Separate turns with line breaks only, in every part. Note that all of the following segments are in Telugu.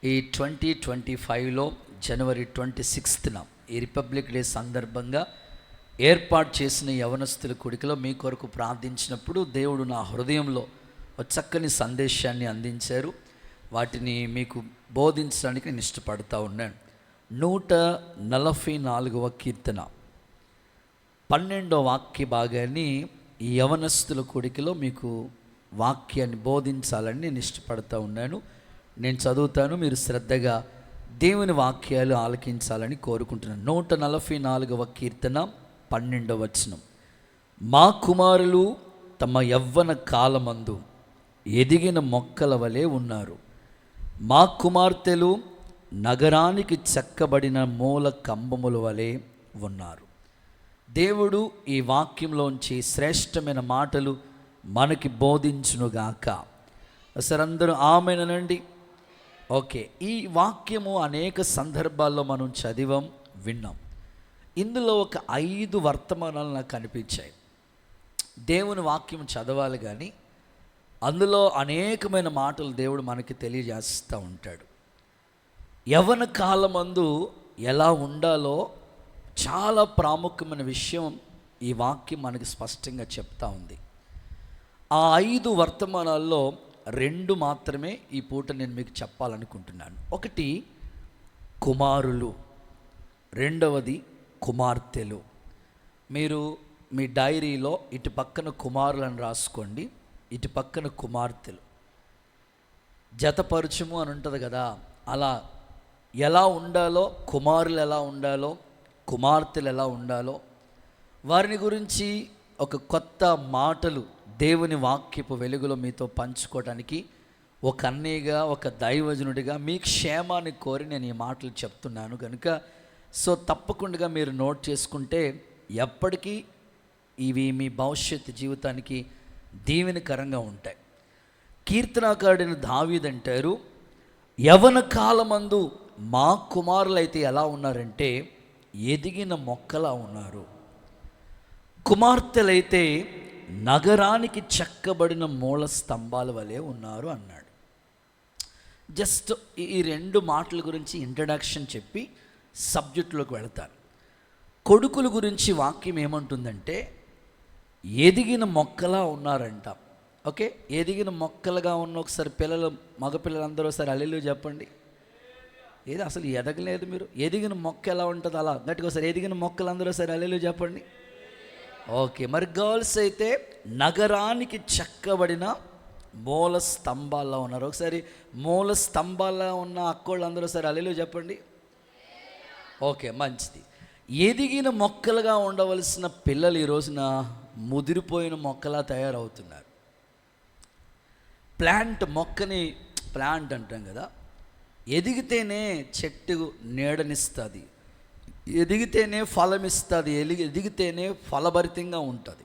ఈ 2025లో జనవరి 26న ఈ రిపబ్లిక్ డే సందర్భంగా ఏర్పాటు చేసిన యవనస్తుల కూడికలో మీ కొరకు ప్రార్థించినప్పుడు దేవుడు నా హృదయంలో ఒక చక్కని సందేశాన్ని అందించారు. వాటిని మీకు బోధించడానికి నేను ఇష్టపడుతూ ఉన్నాను. 144వ కీర్తన 12వ వాక్య భాగాన్ని ఈ యవనస్తుల కూడికలో మీకు వాక్యాన్ని బోధించాలని నేను ఇష్టపడుతూ ఉన్నాను. నేను చదువుతాను, మీరు శ్రద్ధగా దేవుని వాక్యాలు ఆలకించాలని కోరుకుంటున్నాను. 144వ కీర్తన 12వ వచనం. మా కుమారులు తమ యవ్వన కాలమందు ఎదిగిన మొక్కల వలె ఉన్నారు, మా కుమార్తెలు నగరానికి చెక్కబడిన మూల కంబముల వలె ఉన్నారు. దేవుడు ఈ వాక్యంలోంచి శ్రేష్టమైన మాటలు మనకి బోధించునుగాక. సరే, అందరూ ఆమేనండి. ఓకే, ఈ వాక్యము అనేక సందర్భాల్లో మనం చదివాం, విన్నాం. ఇందులో ఒక 5 వర్తమానాలు నాకు కనిపించాయి. దేవుని వాక్యం చదవాలి కానీ అందులో అనేకమైన మాటలు దేవుడు మనకి తెలియజేస్తూ ఉంటాడు. యవ్వన కాలమందు ఎలా ఉండాలో చాలా ప్రాముఖ్యమైన విషయం ఈ వాక్యం మనకి స్పష్టంగా చెప్తా ఉంది. ఆ 5 వర్తమానాల్లో 2 మాత్రమే ఈ పూట నేను మీకు చెప్పాలనుకుంటున్నాను. ఒకటి కుమారులు, రెండవది కుమార్తెలు. మీరు మీ డైరీలో ఇటు పక్కన కుమారులను రాసుకోండి, ఇటు పక్కన కుమార్తెలు. జతపరచుము అని ఉంటుంది కదా, అలా ఎలా ఉండాలో, కుమారులు ఎలా ఉండాలో, కుమార్తెలు ఎలా ఉండాలో వారిని గురించి ఒక కొత్త మాటలు దేవుని వాక్యపు వెలుగులో మీతో పంచుకోవడానికి ఒక అన్నయ్యగా, ఒక దైవజనుడిగా మీ క్షేమాన్ని కోరి నేను ఈ మాటలు చెప్తున్నాను కనుక తప్పకుండా మీరు నోట్ చేసుకుంటే ఎప్పటికీ ఇవి మీ భవిష్యత్తు జీవితానికి దీవెనకరంగా ఉంటాయి. కీర్తనాకారుడైన దావీదు అంటారు, యవ్వన కాలమందు మా కుమారులైతే ఎలా ఉన్నారంటే ఎదిగిన మొక్కలా ఉన్నారు, కుమార్తెలైతే నగరానికి చెక్కబడిన మూల స్తంభాల వలె ఉన్నారు అన్నాడు. జస్ట్ ఈ 2 మాటల గురించి ఇంట్రడక్షన్ చెప్పి సబ్జెక్టులోకి వెళతాను. కొడుకుల గురించి వాక్యం ఏమంటుందంటే ఎదిగిన మొక్కలా ఉన్నారంట. ఓకే, ఎదిగిన మొక్కలుగా ఉన్న ఒకసారి మగపిల్లలందరూ ఒకసారి హల్లెలూయా చెప్పండి. ఏది అసలు ఎదగలేదు మీరు? ఎదిగిన మొక్క ఎలా ఉంటుంది అలా గట్టిగా ఒకసారి ఎదిగిన మొక్కలందరూ ఒకసారి హల్లెలూయా చెప్పండి. ఓకే, మరి గర్ల్స్ అయితే నగరానికి చెక్కబడిన మూల స్తంభాల్లో ఉన్నారు. ఒకసారి మూల స్తంభాల్లో ఉన్న అక్కోళ్ళందరూ ఒకసారి హల్లెలూయా చెప్పండి. ఓకే, మంచిది. ఎదిగిన మొక్కలుగా ఉండవలసిన పిల్లలు ఈ రోజున ముదిరిపోయిన మొక్కలా తయారవుతున్నారు. ప్లాంట్ అంటాం కదా, ఎదిగితేనే చెట్టు నీడనిస్తుంది, ఎదిగితేనే ఫలం ఇస్తుంది, ఎదిగితేనే ఫలభరితంగా ఉంటుంది.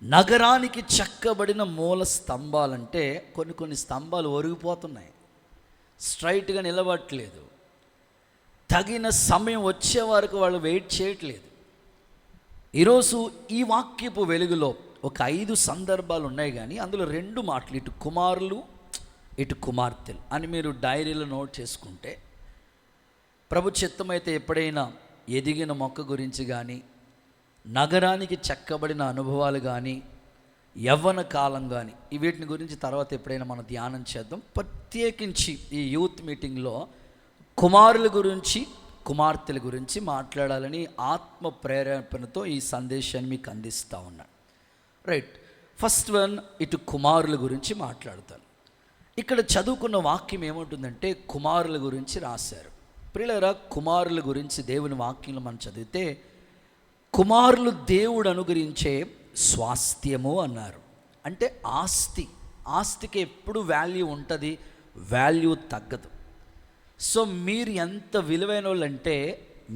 నగరానికి చెక్కబడిన మూల స్తంభాలంటే కొన్ని స్తంభాలు ఒరిగిపోతున్నాయి, స్ట్రైట్గా నిలబడట్లేదు, తగిన సమయం వచ్చే వరకు వాళ్ళు వెయిట్ చేయట్లేదు. ఈరోజు ఈ వాక్యపు వెలుగులో ఒక 5 సందర్భాలు ఉన్నాయి, కానీ అందులో 2 మాటలు, ఇటు కుమారులు ఇటు కుమార్తెలు అని మీరు డైరీలో నోట్ చేసుకుంటే ప్రభు చిత్తమైతే ఎప్పుడైనా ఎదిగిన మొక్క గురించి కానీ, నగరానికి చెక్కబడిన అనుభవాలు కానీ, యవ్వన కాలం కానీ వీటిని గురించి తర్వాత ఎప్పుడైనా మనం ధ్యానం చేద్దాం. ప్రత్యేకించి ఈ యూత్ మీటింగ్లో కుమారుల గురించి కుమార్తెల గురించి మాట్లాడాలని ఆత్మ ప్రేరేపణతో ఈ సందేశాన్ని మీకు అందిస్తూ ఉన్నాను. రైట్, ఫస్ట్ వన్ ఇటు కుమారుల గురించి మాట్లాడతాను. ఇక్కడ చదువుకున్న వాక్యం ఏముంటుందంటే కుమారుల గురించి రాశారు. ప్రియులారా, కుమారుల గురించి దేవుని వాక్యంలో మనం చదివితే కుమారులు దేవుడు అనుగ్రహించే స్వాస్థ్యము అన్నారు. అంటే ఆస్తికి ఎప్పుడు వాల్యూ ఉంటుంది, వాల్యూ తగ్గదు. మీరు ఎంత విలువైన వాళ్ళు అంటే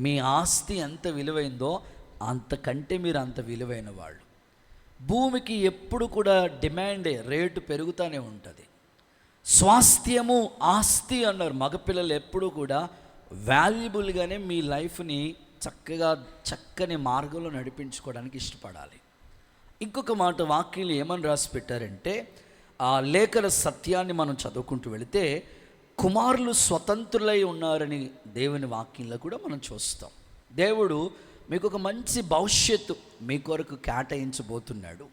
మీ ఆస్తి ఎంత విలువైందో అంతకంటే మీరు అంత విలువైన వాళ్ళు. భూమికి ఎప్పుడు కూడా రేటు పెరుగుతూనే ఉంటుంది. స్వాస్థ్యము, ఆస్తి అన్నారు. మగపిల్లలు ఎప్పుడు కూడా వాల్యుబుల్గానే మీ లైఫ్ని చక్కని మార్గంలో నడిపించుకోవడానికి ఇష్టపడాలి. ఇంకొక మాట వాక్యంలో ఏమని రాసి పెట్టారంటే ఆ లేఖన సత్యాన్ని మనం చదువుకుంటూ వెళితే కుమారులు స్వతంత్రులై ఉన్నారని దేవుని వాక్యంలో కూడా మనం చూస్తాం. దేవుడు మీకు ఒక మంచి భవిష్యత్తు మీ కొరకు కేటాయించబోతున్నాడు.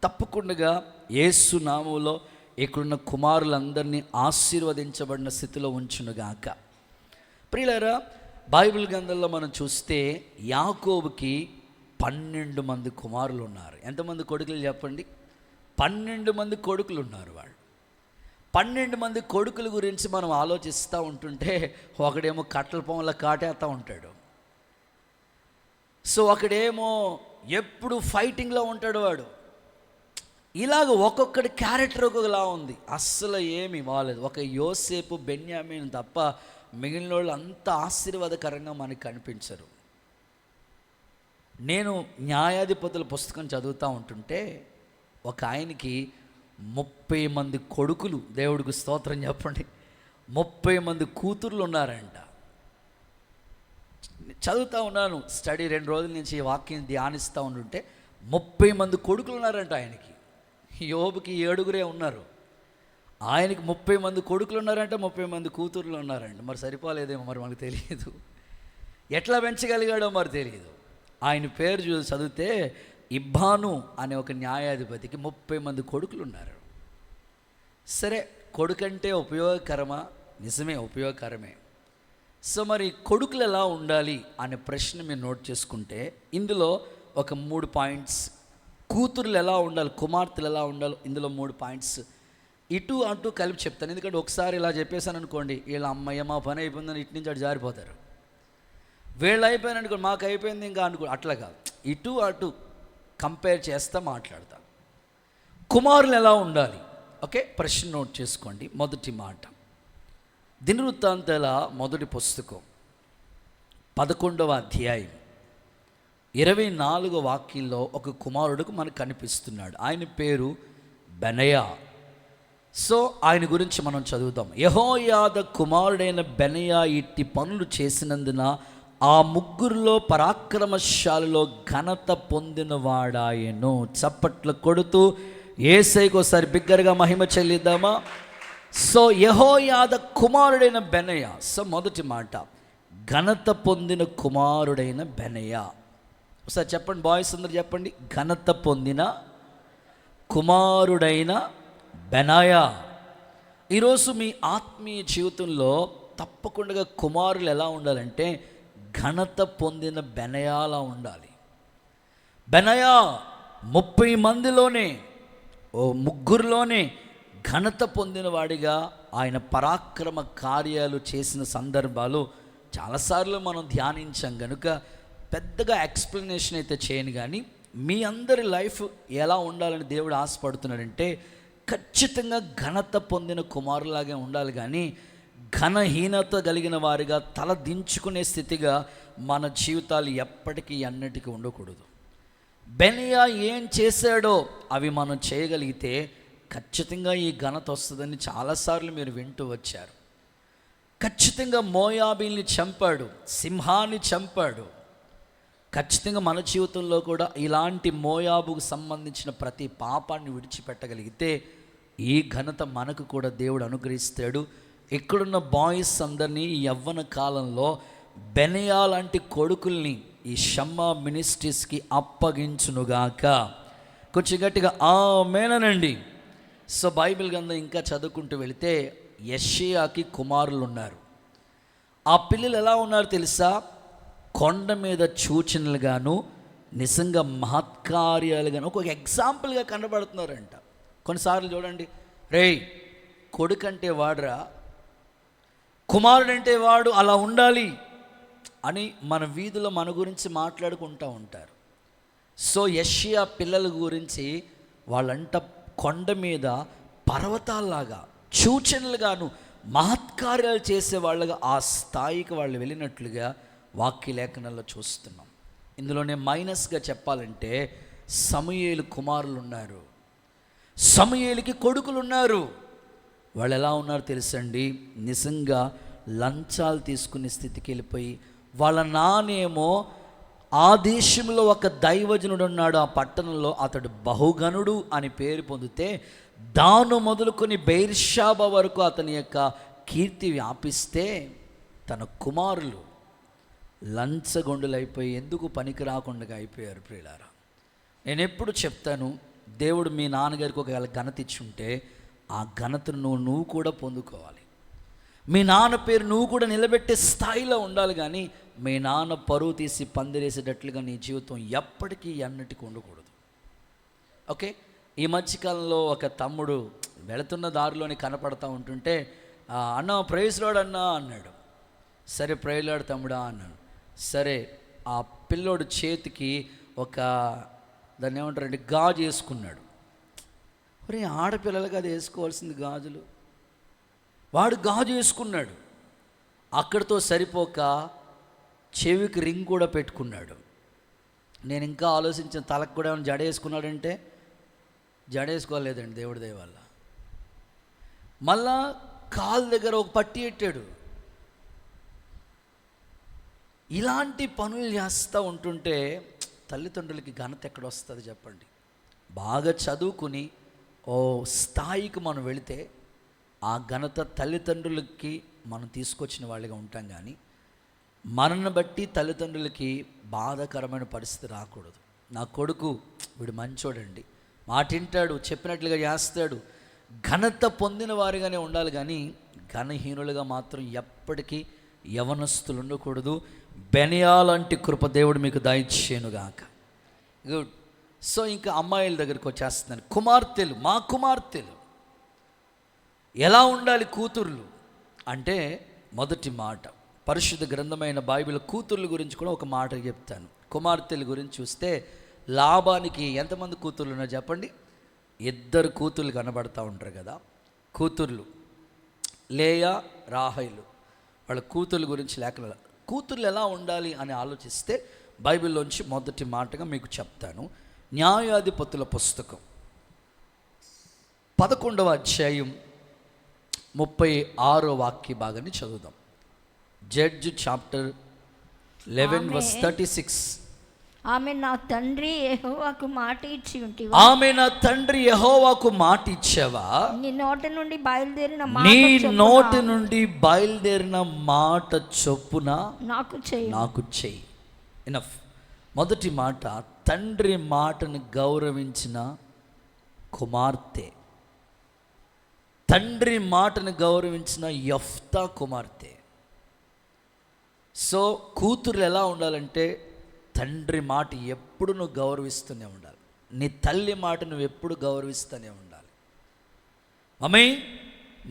తప్పకుండా యేసు నామములో ఇక్కడున్న కుమారులందరినీ ఆశీర్వదించబడిన స్థితిలో ఉంచునుగాక. ప్రియులారా, బైబిల్ గ్రంథంలో మనం చూస్తే యాకోబుకి 12 మంది కుమారులు ఉన్నారు. ఎంతమంది కొడుకులు చెప్పండి? 12 మంది కొడుకులు ఉన్నారు. వాళ్ళు 12 మంది కొడుకుల గురించి మనం ఆలోచిస్తూ ఉంటుంటే ఒకడేమో కట్టెల పొంగల కాటేస్తూ ఉంటాడు. సో ఒకడేమో ఎప్పుడు ఫైటింగ్లో ఉంటాడు. వాడు ఇలాగ ఒక్కొక్కడి క్యారెక్టర్ ఒక్కొక్కలా ఉంది. అస్సలు ఏమి బాగాలేదు. ఒక యోసేపు, బెన్యామీన్ తప్ప మిగిలిన వాళ్ళు అంత ఆశీర్వాదకరంగా మనకు కనిపించరు. నేను న్యాయాధిపతుల పుస్తకం చదువుతూ ఉంటుంటే ఒక ఆయనకి 30 మంది కొడుకులు, దేవుడికి స్తోత్రం చెప్పండి, 30 మంది కూతుర్లు ఉన్నారంట. చదువుతూ ఉన్నాను, స్టడీ 2 రోజుల నుంచి ఈ వాక్యం ధ్యానిస్తూ ఉంటుంటే 30 మంది కొడుకులు ఉన్నారంట ఆయనకి. యోబుకి 7 ఉన్నారు, ఆయనకి 30 మంది కొడుకులు ఉన్నారంటే 30 మంది కూతుర్లు ఉన్నారంట. మరి సరిపోలేదేమో, మరి మనకు తెలియదు. ఎట్లా పెంచగలిగాడో మరి తెలియదు. ఆయన పేరు చదివితే ఇబ్బాను అనే ఒక న్యాయాధిపతికి 30 మంది కొడుకులు ఉన్నారు. సరే, కొడుకంటే ఉపయోగకరమా? నిజమే, ఉపయోగకరమే. సో మరి కొడుకులు ఎలా ఉండాలి అనే ప్రశ్న మీరు నోట్ చేసుకుంటే ఇందులో ఒక 3 పాయింట్స్, కూతుర్లు ఎలా ఉండాలి, కుమార్తెలు ఎలా ఉండాలి, ఇందులో 3 పాయింట్స్ ఇటు అటు కలిపి చెప్తాను. ఎందుకంటే ఒకసారి ఇలా చెప్పేశాను అనుకోండి, వీళ్ళ అమ్మయ్య మా పని అయిపోయిందని ఇటు నుంచి అటు జారిపోతారు. వీళ్ళు అయిపోయిన అనుకోండి, మాకు అయిపోయింది ఇంకా అనుకో. అట్లా కాదు, ఇటు అటు కంపేర్ చేస్తా మాట్లాడతాను. కుమారులు ఎలా ఉండాలి? ఓకే, ప్రశ్న నోట్ చేసుకోండి. మొదటి మాట, దినవృత్తాంతాల మొదటి పుస్తకం 11వ అధ్యాయం 24వ వాక్యంలో ఒక కుమారుడికి మనకు కనిపిస్తున్నాడు. ఆయన పేరు బెనయా. సో ఆయన గురించి మనం చదువుతాం. యెహోయాదా కుమారుడైన బెనయా ఇట్టి పనులు చేసినందున ఆ ముగ్గురులో పరాక్రమశాలిలో ఘనత పొందినవాడాయను. చప్పట్లు కొడుతూ యేసయ్యకు ఒకసారి బిగ్గరగా మహిమ చెల్లిద్దామా? సో యెహోయాదా కుమారుడైన బెనయా. సో మొదటి మాట, ఘనత పొందిన కుమారుడైన బెనయా. ఒకసారి చెప్పండి, బాయ్స్ అందరు చెప్పండి, ఘనత పొందిన కుమారుడైన బెనయా. ఈరోజు మీ ఆత్మీయ జీవితంలో తప్పకుండా కుమారులు ఎలా ఉండాలంటే ఘనత పొందిన బెనయాలా ఉండాలి. బెనయా 30 మందిలోనే, ముగ్గురులోనే ఘనత పొందిన వాడిగా ఆయన పరాక్రమ కార్యాలు చేసిన సందర్భాలు చాలాసార్లు మనం ధ్యానించాం. కనుక పెద్దగా ఎక్స్ప్లెనేషన్ అయితే చేయను. కానీ మీ అందరి లైఫ్ ఎలా ఉండాలని దేవుడు ఆశపడుతున్నాడంటే ఖచ్చితంగా ఘనత పొందిన కుమారులాగే ఉండాలి. కానీ ఘనహీనత కలిగిన వారిగా తల దించుకునే స్థితిగా మన జీవితాలు ఎప్పటికీ అన్నిటికీ ఉండకూడదు. బెనయా ఏం చేశాడో అవి మనం చేయగలిగితే ఖచ్చితంగా ఈ ఘనత వస్తుందని చాలాసార్లు మీరు వింటూ వచ్చారు. ఖచ్చితంగా మోయాబీల్ని చంపాడు, సింహాన్ని చంపాడు. ఖచ్చితంగా మన జీవితంలో కూడా ఇలాంటి మోయాబుకు సంబంధించిన ప్రతి పాపాన్ని విడిచిపెట్టగలిగితే ఈ ఘనత మనకు కూడా దేవుడు అనుగ్రహిస్తాడు. ఇక్కడున్న బాయ్స్ అందరినీ ఈ యవ్వన కాలంలో బెనయా లాంటి కొడుకుల్ని ఈ షమ్మా మినిస్ట్రీస్కి అప్పగించునుగాక. కొంచెం గట్టిగా ఆమేనండి. సో బైబిల్ గ్రంథం ఇంకా చదువుకుంటూ వెళితే యెషయాకి కుమారులు ఉన్నారు. ఆ పిల్లలు ఎలా ఉన్నారు తెలుసా? కొండ మీద సూచనలుగాను నిజంగా మహత్కార్యాలుగాను ఒక ఎగ్జాంపుల్గా కనబడుతున్నారంట. కొన్నిసార్లు చూడండి, రేయ్ కొడుకంటే వాడురా, కుమారుడంటే వాడు అలా ఉండాలి అని మన వీధిలో మన గురించి మాట్లాడుకుంటూ ఉంటారు. సో యెషయా పిల్లల గురించి వాళ్ళంట కొండ మీద పర్వతాల్లాగా సూచనలుగాను మహత్కార్యాలు చేసేవాళ్ళగా ఆ స్థాయికి వాళ్ళు వెళ్ళినట్లుగా వాక్య లేఖనాల్లో చూస్తున్నాం. ఇందులోనే మైనస్గా చెప్పాలంటే సమూయేలు కుమారులు ఉన్నారు, సమూయేలుకి కొడుకులు ఉన్నారు. వాళ్ళు ఎలా ఉన్నారు తెలుసండి? నిజంగా లంచాలు తీసుకునే స్థితికి వెళ్ళిపోయి, వాళ్ళ నానేమో ఆ దేశంలో ఒక దైవజనుడు ఉన్నాడు, ఆ పట్టణంలో అతడు బహుగనుడు అని పేరు పొందితే దాను మొదలుకొని బెయిర్షాబా వరకు అతని యొక్క కీర్తి వ్యాపిస్తే తన కుమారులు లంచగొండులైపోయి ఎందుకు పనికి రాకుండా అయిపోయారు. ప్రియులారా, నేను ఎప్పుడు చెప్తాను, దేవుడు మీ నాన్నగారికి ఒక ఘనత ఇచ్చుంటే ఆ ఘనతను నువ్వు కూడా పొందుకోవాలి. మీ నాన్న పేరు నువ్వు కూడా నిలబెట్టే స్థాయిలో ఉండాలి. కానీ మీ నాన్న పరువు తీసి పందిరేసేటట్లుగా నీ జీవితం ఎప్పటికీ ఎన్నటికీ ఉండకూడదు. ఓకే, ఈ మధ్యకాలంలో ఒక తమ్ముడు వెళుతున్న దారిలోని కనపడతా ఉంటుంటే, అన్న ప్రైజ్ లార్డ్ అన్నా అన్నాడు. సరే ప్రైజ్ లార్డ్ తమ్ముడా అన్నాడు. సరే, ఆ పిల్లోడు చేతికి ఒక దాన్ని ఏమంటారండి గాజు వేసుకున్నాడు. మరి ఆడపిల్లలుగా అది వేసుకోవాల్సింది గాజులు. వాడు గాజు వేసుకున్నాడు. అక్కడితో సరిపోక చెవికి రింగ్ కూడా పెట్టుకున్నాడు. నేను ఇంకా ఆలోచించిన, తలకు కూడా ఏమైనా జడ వేసుకున్నాడంటే జడ వేసుకోలేదండి దేవుడి దయ వల్ల. మళ్ళా కాలు దగ్గర ఒక పట్టి పెట్టాడు. ఇలాంటి పనులు చేస్తూ ఉంటుంటే తల్లిదండ్రులకి ఘనత ఎక్కడ వస్తుంది చెప్పండి? బాగా చదువుకుని ఓ స్థాయికి మనం వెళితే ఆ ఘనత తల్లిదండ్రులకి మనం తీసుకొచ్చిన వాళ్ళగా ఉంటాం. కానీ మనల్ని బట్టి తల్లిదండ్రులకి బాధాకరమైన పరిస్థితి రాకూడదు. నా కొడుకు వీడు మంచోడండి, మాట వింటాడు, చెప్పినట్లుగా చేస్తాడు, ఘనత పొందిన వారిగానే ఉండాలి. కానీ ఘనహీనులుగా మాత్రం ఎప్పటికీ యవనస్తులు ఉండకూడదు. బెనియా లాంటి కృప దేవుడు మీకు దయచేయునుగాక. గుడ్. సో ఇంకా అమ్మాయిల దగ్గరికి వచ్చేస్తున్నాను. కుమార్తెలు, మా కుమార్తెలు ఎలా ఉండాలి? కూతుర్లు అంటే మొదటి మాట, పరిశుద్ధ గ్రంథమైన బైబిల్ కూతుర్ల గురించి కూడా ఒక మాట చెప్తాను. కుమార్తెల గురించి చూస్తే లాబానికి ఎంతమంది కూతుర్లు ఉన్నారు చెప్పండి? 2 కూతుర్లు కనబడతా ఉంటారు కదా, కూతుర్లు లేయా రాహేలు. వాళ్ళ కూతుర్ల గురించి లేఖన, కూతుర్లు ఎలా ఉండాలి అని ఆలోచిస్తే బైబిల్లోంచి మొదటి మాటగా మీకు చెప్తాను. న్యాయాధిపతుల పుస్తకం 11వ అధ్యాయం 36వ వాక్య భాగాన్ని చదువుదాం. Judge chapter 11 verse 36.
ఆమె నా తండ్రి యెహోవాకు మాట ఇచ్చి ఉంటివా,
ఆమె నా తండ్రి యెహోవాకు మాట ఇచ్చావా,
నీ నోటి నుండి బయలుదేరిన
మాట చొప్పున
నాకు
చెయ్యి. ఎనఫ్. మొదటి మాట, తండ్రి మాటను గౌరవించిన కుమార్తె, తండ్రి మాటను గౌరవించిన యెఫ్తా కుమార్తె. సో కూతురు ఎలా ఉండాలంటే తండ్రి మాట ఎప్పుడు నువ్వు గౌరవిస్తూనే ఉండాలి. నీ తల్లి మాట నువ్వు ఎప్పుడు గౌరవిస్తూనే ఉండాలి. మమ్మీ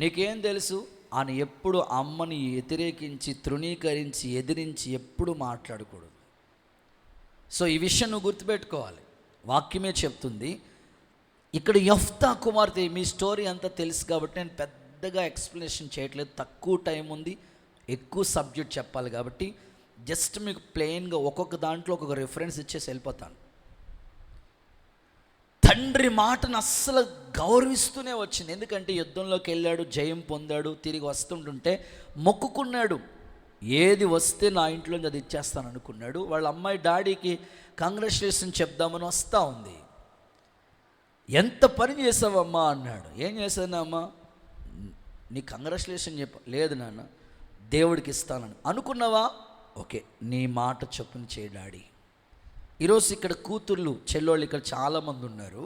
నీకేం తెలుసు అని ఎప్పుడు అమ్మని వ్యతిరేకించి, తృణీకరించి, ఎదిరించి ఎప్పుడు మాట్లాడకూడదు. సో ఈ విషయం నువ్వు గుర్తుపెట్టుకోవాలి. వాక్యమే చెప్తుంది. ఇక్కడ యెఫ్తా కుమార్తె, మీ స్టోరీ అంతా తెలుసు కాబట్టి నేను పెద్దగా ఎక్స్ప్లెనేషన్ చేయట్లేదు, తక్కువ టైం ఉంది, ఎక్కువ సబ్జెక్ట్ చెప్పాలి కాబట్టి జస్ట్ మీకు ప్లెయిన్గా ఒక్కొక్క దాంట్లో ఒక్కొక్క రిఫరెన్స్ ఇచ్చేసి వెళ్ళిపోతాను. తండ్రి మాటను అస్సలు గౌరవిస్తూనే వచ్చింది. ఎందుకంటే యుద్ధంలోకి వెళ్ళాడు, జయం పొందాడు, తిరిగి వస్తుంటుంటే మొక్కుకున్నాడు, ఏది వస్తే నా ఇంట్లోంచి అది ఇచ్చేస్తాను అనుకున్నాడు. వాళ్ళ అమ్మాయి డాడీకి కంగ్రాచులేషన్ చెప్దామని వస్తూ ఉంది. ఎంత పని చేసావమ్మా అన్నాడు. ఏం చేశానమ్మా? నీ కంగ్రాచులేషన్ లేదు నాన్న, దేవుడికి ఇస్తానని అనుకున్నావా? ఓకే, నీ మాట చొప్పున చేయి డాడీ. ఈరోజు ఇక్కడ కూతుర్లు, చెల్లోళ్ళు ఇక్కడ చాలామంది ఉన్నారు.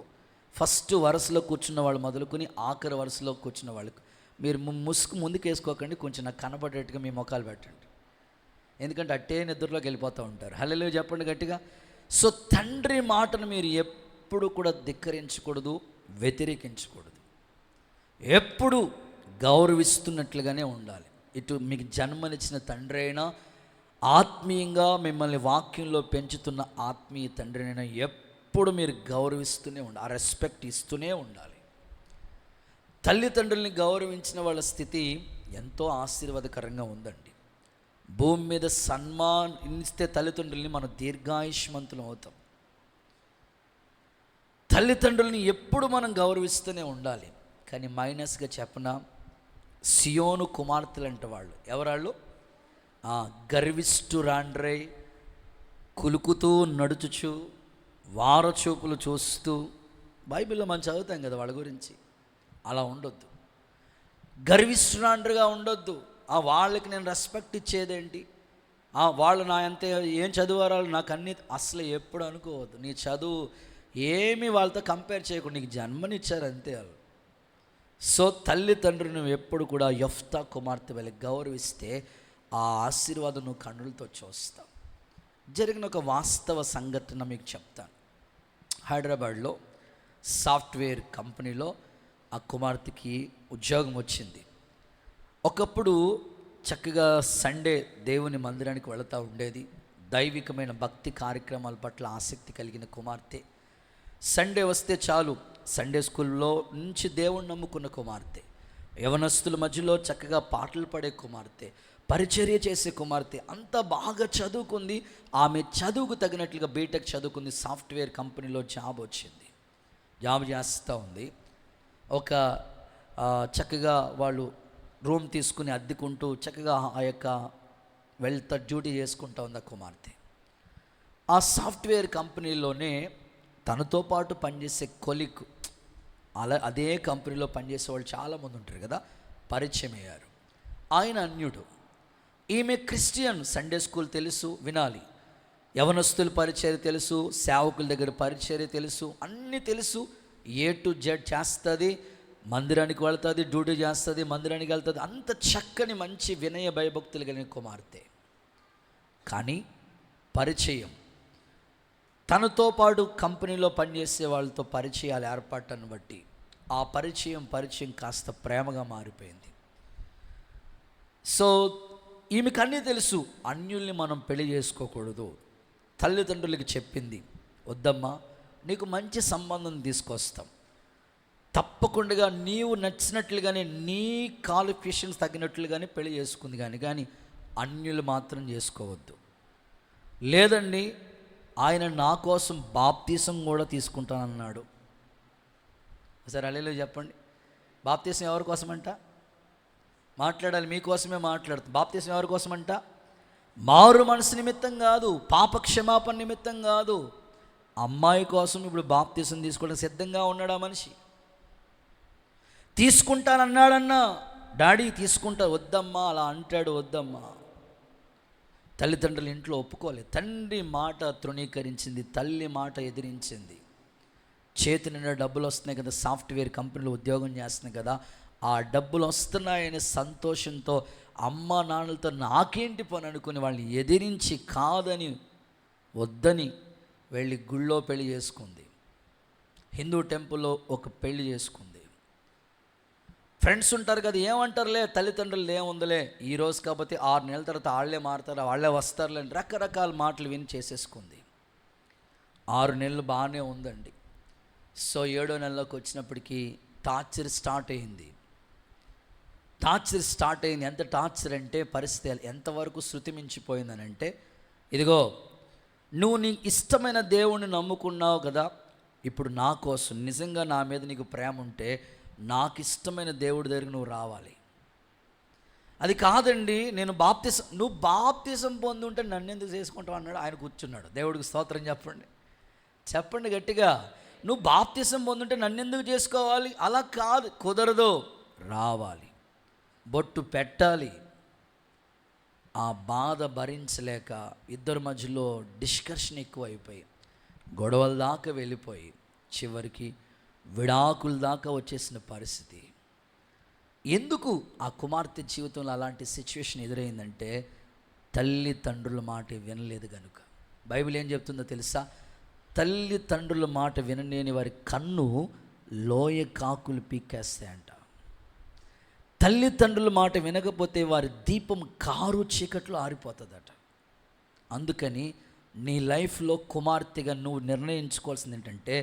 ఫస్ట్ వరుసలో కూర్చున్న వాళ్ళు మొదలుకొని ఆఖరి వరుసలో కూర్చున్న వాళ్ళకు మీరు ముసుగు ముందుకు వేసుకోకండి, కొంచెం నాకు కనబడేట్టుగా మీ ముఖాలు పెట్టండి. ఎందుకంటే అట్టే నిద్రలోకి వెళ్ళిపోతూ ఉంటారు. హల్లెలూయా చెప్పండి గట్టిగా. సో తండ్రి మాటను మీరు ఎప్పుడు కూడా ధిక్కరించకూడదు, వ్యతిరేకించకూడదు, ఎప్పుడు గౌరవిస్తున్నట్లుగానే ఉండాలి. ఇటు మీకు జన్మనిచ్చిన తండ్రి అయినా, ఆత్మీయంగా మిమ్మల్ని వాక్యంలో పెంచుతున్న ఆత్మీయ తండ్రినైనా ఎప్పుడు మీరు గౌరవిస్తూనే ఉండాలి, ఆ రెస్పెక్ట్ ఇస్తూనే ఉండాలి. తల్లిదండ్రుల్ని గౌరవించిన వాళ్ళ స్థితి ఎంతో ఆశీర్వాదకరంగా ఉందండి. భూమి మీద సన్మానిస్తే తల్లిదండ్రుల్ని మనం దీర్ఘాయుష్మంతులం అవుతాం. తల్లిదండ్రుల్ని ఎప్పుడు మనం గౌరవిస్తూనే ఉండాలి. కానీ మైనస్గా చెప్పనా, సియోను కుమార్తెలంట వాళ్ళు. ఎవరాళ్ళు? గర్విష్ఠురాండ్రై, కులుకుతూ నడుచుచు, వారచూపులు చూస్తూ, బైబిల్లో మనం చదువుతాం కదా వాళ్ళ గురించి. అలా ఉండొద్దు. గర్విష్ఠురాండ్రుగా ఉండొద్దు. వాళ్ళకి నేను రెస్పెక్ట్ ఇచ్చేదేంటి, వాళ్ళు నా అంతే ఏం చదువువారు నాకు అన్ని అసలు ఎప్పుడు అనుకోవద్దు. నీ చదువు ఏమీ వాళ్ళతో కంపేర్ చేయకుండా నీకు జన్మనిచ్చారు అంతే వాళ్ళు. సో తల్లిదండ్రులు నువ్వు ఎప్పుడు కూడా యెఫ్తా కుమార్తె వెళ్ళి గౌరవిస్తే ఆ ఆశీర్వాదం నువ్వు కన్నులతో చూస్తావు. జరిగిన ఒక వాస్తవ సంఘటన మీకు చెప్తాను. హైదరాబాద్లో సాఫ్ట్వేర్ కంపెనీలో ఆ కుమార్తెకి ఉద్యోగం వచ్చింది. ఒకప్పుడు చక్కగా సండే దేవుని మందిరానికి వెళుతూ ఉండేది. దైవికమైన భక్తి కార్యక్రమాల పట్ల ఆసక్తి కలిగిన కుమార్తె. సండే వస్తే చాలు సండే స్కూల్లో నుంచి దేవుణ్ణి నమ్ముకున్న కుమార్తె. యవనస్తుల మధ్యలో చక్కగా పాటలు పాడే కుమార్తె, పరిచర్య చేసే కుమార్తె. అంత బాగా చదువుకుంది. ఆమె చదువుకు తగినట్లుగా బీటెక్ చదువుకుంది. సాఫ్ట్వేర్ కంపెనీలో జాబ్ వచ్చింది. జాబ్ చేస్తూ ఉంది. ఒక చక్కగా వాళ్ళు రూమ్ తీసుకుని అద్దెకుంటూ చక్కగా ఆ యొక్క వెళ్తా డ్యూటీ చేసుకుంటూ ఉంది ఆ కుమార్తె. ఆ సాఫ్ట్వేర్ కంపెనీలోనే తనతో పాటు పనిచేసే కొలీగ్, అదే కంపెనీలో పనిచేసే వాళ్ళు చాలామంది ఉంటారు కదా, పరిచయం అయ్యారు. ఆయన అన్యుడు, ఈమె క్రిస్టియన్. సండే స్కూల్ తెలుసు, వినాలి. యవనస్తుల పరిచర్య తెలుసు, సేవకుల దగ్గర పరిచర్య తెలుసు, అన్నీ తెలుసు. A to Z చేస్తుంది, మందిరానికి వెళ్తుంది, డ్యూటీ చేస్తుంది, మందిరానికి వెళ్తుంది. అంత చక్కని మంచి వినయ భయభక్తులు కలిగిన కుమార్తె. కానీ పరిచయం, తనతో పాటు కంపెనీలో పనిచేసే వాళ్ళతో పరిచయాలు ఏర్పాటును బట్టి ఆ పరిచయం కాస్త ప్రేమగా మారిపోయింది. సో ఈమెకు అన్నీ తెలుసు, అన్యుల్ని మనం పెళ్లి చేసుకోకూడదు. తల్లిదండ్రులకి చెప్పింది, వద్దమ్మా, నీకు మంచి సంబంధం తీసుకొస్తాం, తప్పకుండా నీవు నచ్చినట్లుగానే నీ క్వాలిఫికేషన్స్ తగినట్లుగానే పెళ్లి చేసుకుంది కానీ అన్యులు మాత్రం చేసుకోవద్దు. లేదండి, ఆయన నా కోసం బాప్తీసం కూడా తీసుకుంటానన్నాడు. సరే హల్లెలూయా చెప్పండి. బాప్తీసం ఎవరి కోసమంట? మాట్లాడాలి, మీకోసమే మాట్లాడుతుంది. బాప్తీసం ఎవరి కోసమంట? మారు మనసు నిమిత్తం కాదు, పాప క్షమాపణ నిమిత్తం కాదు. అమ్మాయి కోసం ఇప్పుడు బాప్తీసం తీసుకోవడానికి సిద్ధంగా ఉన్నాడు ఆ మనిషి. తీసుకుంటానన్నాడన్నా, డాడీ తీసుకుంటా, వద్దమ్మా అలా అంటాడు, వద్దమ్మా. తల్లిదండ్రులు ఇంట్లో ఒప్పుకోలేదు. తండ్రి మాట తృణీకరించింది, తల్లి మాట ఎదిరించింది. చేతి నిండా డబ్బులు వస్తున్నాయి కదా, సాఫ్ట్వేర్ కంపెనీలో ఉద్యోగం చేస్తున్నాయి కదా, ఆ డబ్బులు వస్తున్నాయనే సంతోషంతో అమ్మ నాన్నలతో నాకేంటి పని అనుకుని వాళ్ళని ఎదిరించి కాదని వద్దని వెళ్ళి గుళ్ళో పెళ్లి చేసుకుంది. హిందూ టెంపుల్లో ఒక పెళ్లి చేసుకుంది. ఫ్రెండ్స్ ఉంటారు కదా, ఏమంటారులే తల్లిదండ్రులు, ఏముందిలే ఈరోజు కాకపోతే 6 నెలల తర్వాత వాళ్ళే మారుతారు, వాళ్ళే వస్తారులే అని రకరకాల మాటలు విని చేసేసుకుంది. 6 నెలలు బాగానే ఉందండి. సో 7వ నెలలోకి వచ్చినప్పటికీ టార్చర్ స్టార్ట్ అయింది. ఎంత టార్చర్ అంటే పరిస్థితి ఎంతవరకు శృతి మించిపోయిందనంటే, ఇదిగో నువ్వు నీ ఇష్టమైన దేవుణ్ణి నమ్ముకున్నావు కదా, ఇప్పుడు నా కోసం నిజంగా నా మీద నీకు ప్రేమ ఉంటే నాకు ఇష్టమైన దేవుడి దగ్గరికి నువ్వు రావాలి. అది కాదండి, నేను నువ్వు బాప్తిసం పొంది ఉంటే నన్ను ఎందుకు చేసుకుంటావు అన్నాడు. ఆయన కూర్చున్నాడు. దేవుడికి స్తోత్రం చెప్పండి గట్టిగా. నువ్వు బాప్తిసం పొందుంటే నన్ను ఎందుకు చేసుకోవాలి? అలా కాదు, కుదరదు, రావాలి, బొట్టు పెట్టాలి. ఆ బాధ భరించలేక ఇద్దరి మధ్యలో డిస్కషన్ ఎక్కువైపోయి గొడవల దాకా వెళ్ళిపోయి చివరికి విడాకుల దాకా వచ్చేసిన పరిస్థితి. ఎందుకు ఆ కుమార్తె జీవితంలో అలాంటి సిచ్యువేషన్ ఎదురైందంటే, తల్లిదండ్రుల మాట వినలేదు కనుక. బైబిల్ ఏం చెప్తుందో తెలుసా? తల్లిదండ్రుల మాట వినలేని వారి కన్ను లోయ కాకులు పీకేస్తాయంట. తల్లిదండ్రుల మాట వినకపోతే వారి దీపం కారు చీకట్లో ఆరిపోతుందట. అందుకని నీ లైఫ్లో కుమార్తెగా నువ్వు నిర్ణయించుకోవాల్సింది ఏంటంటే,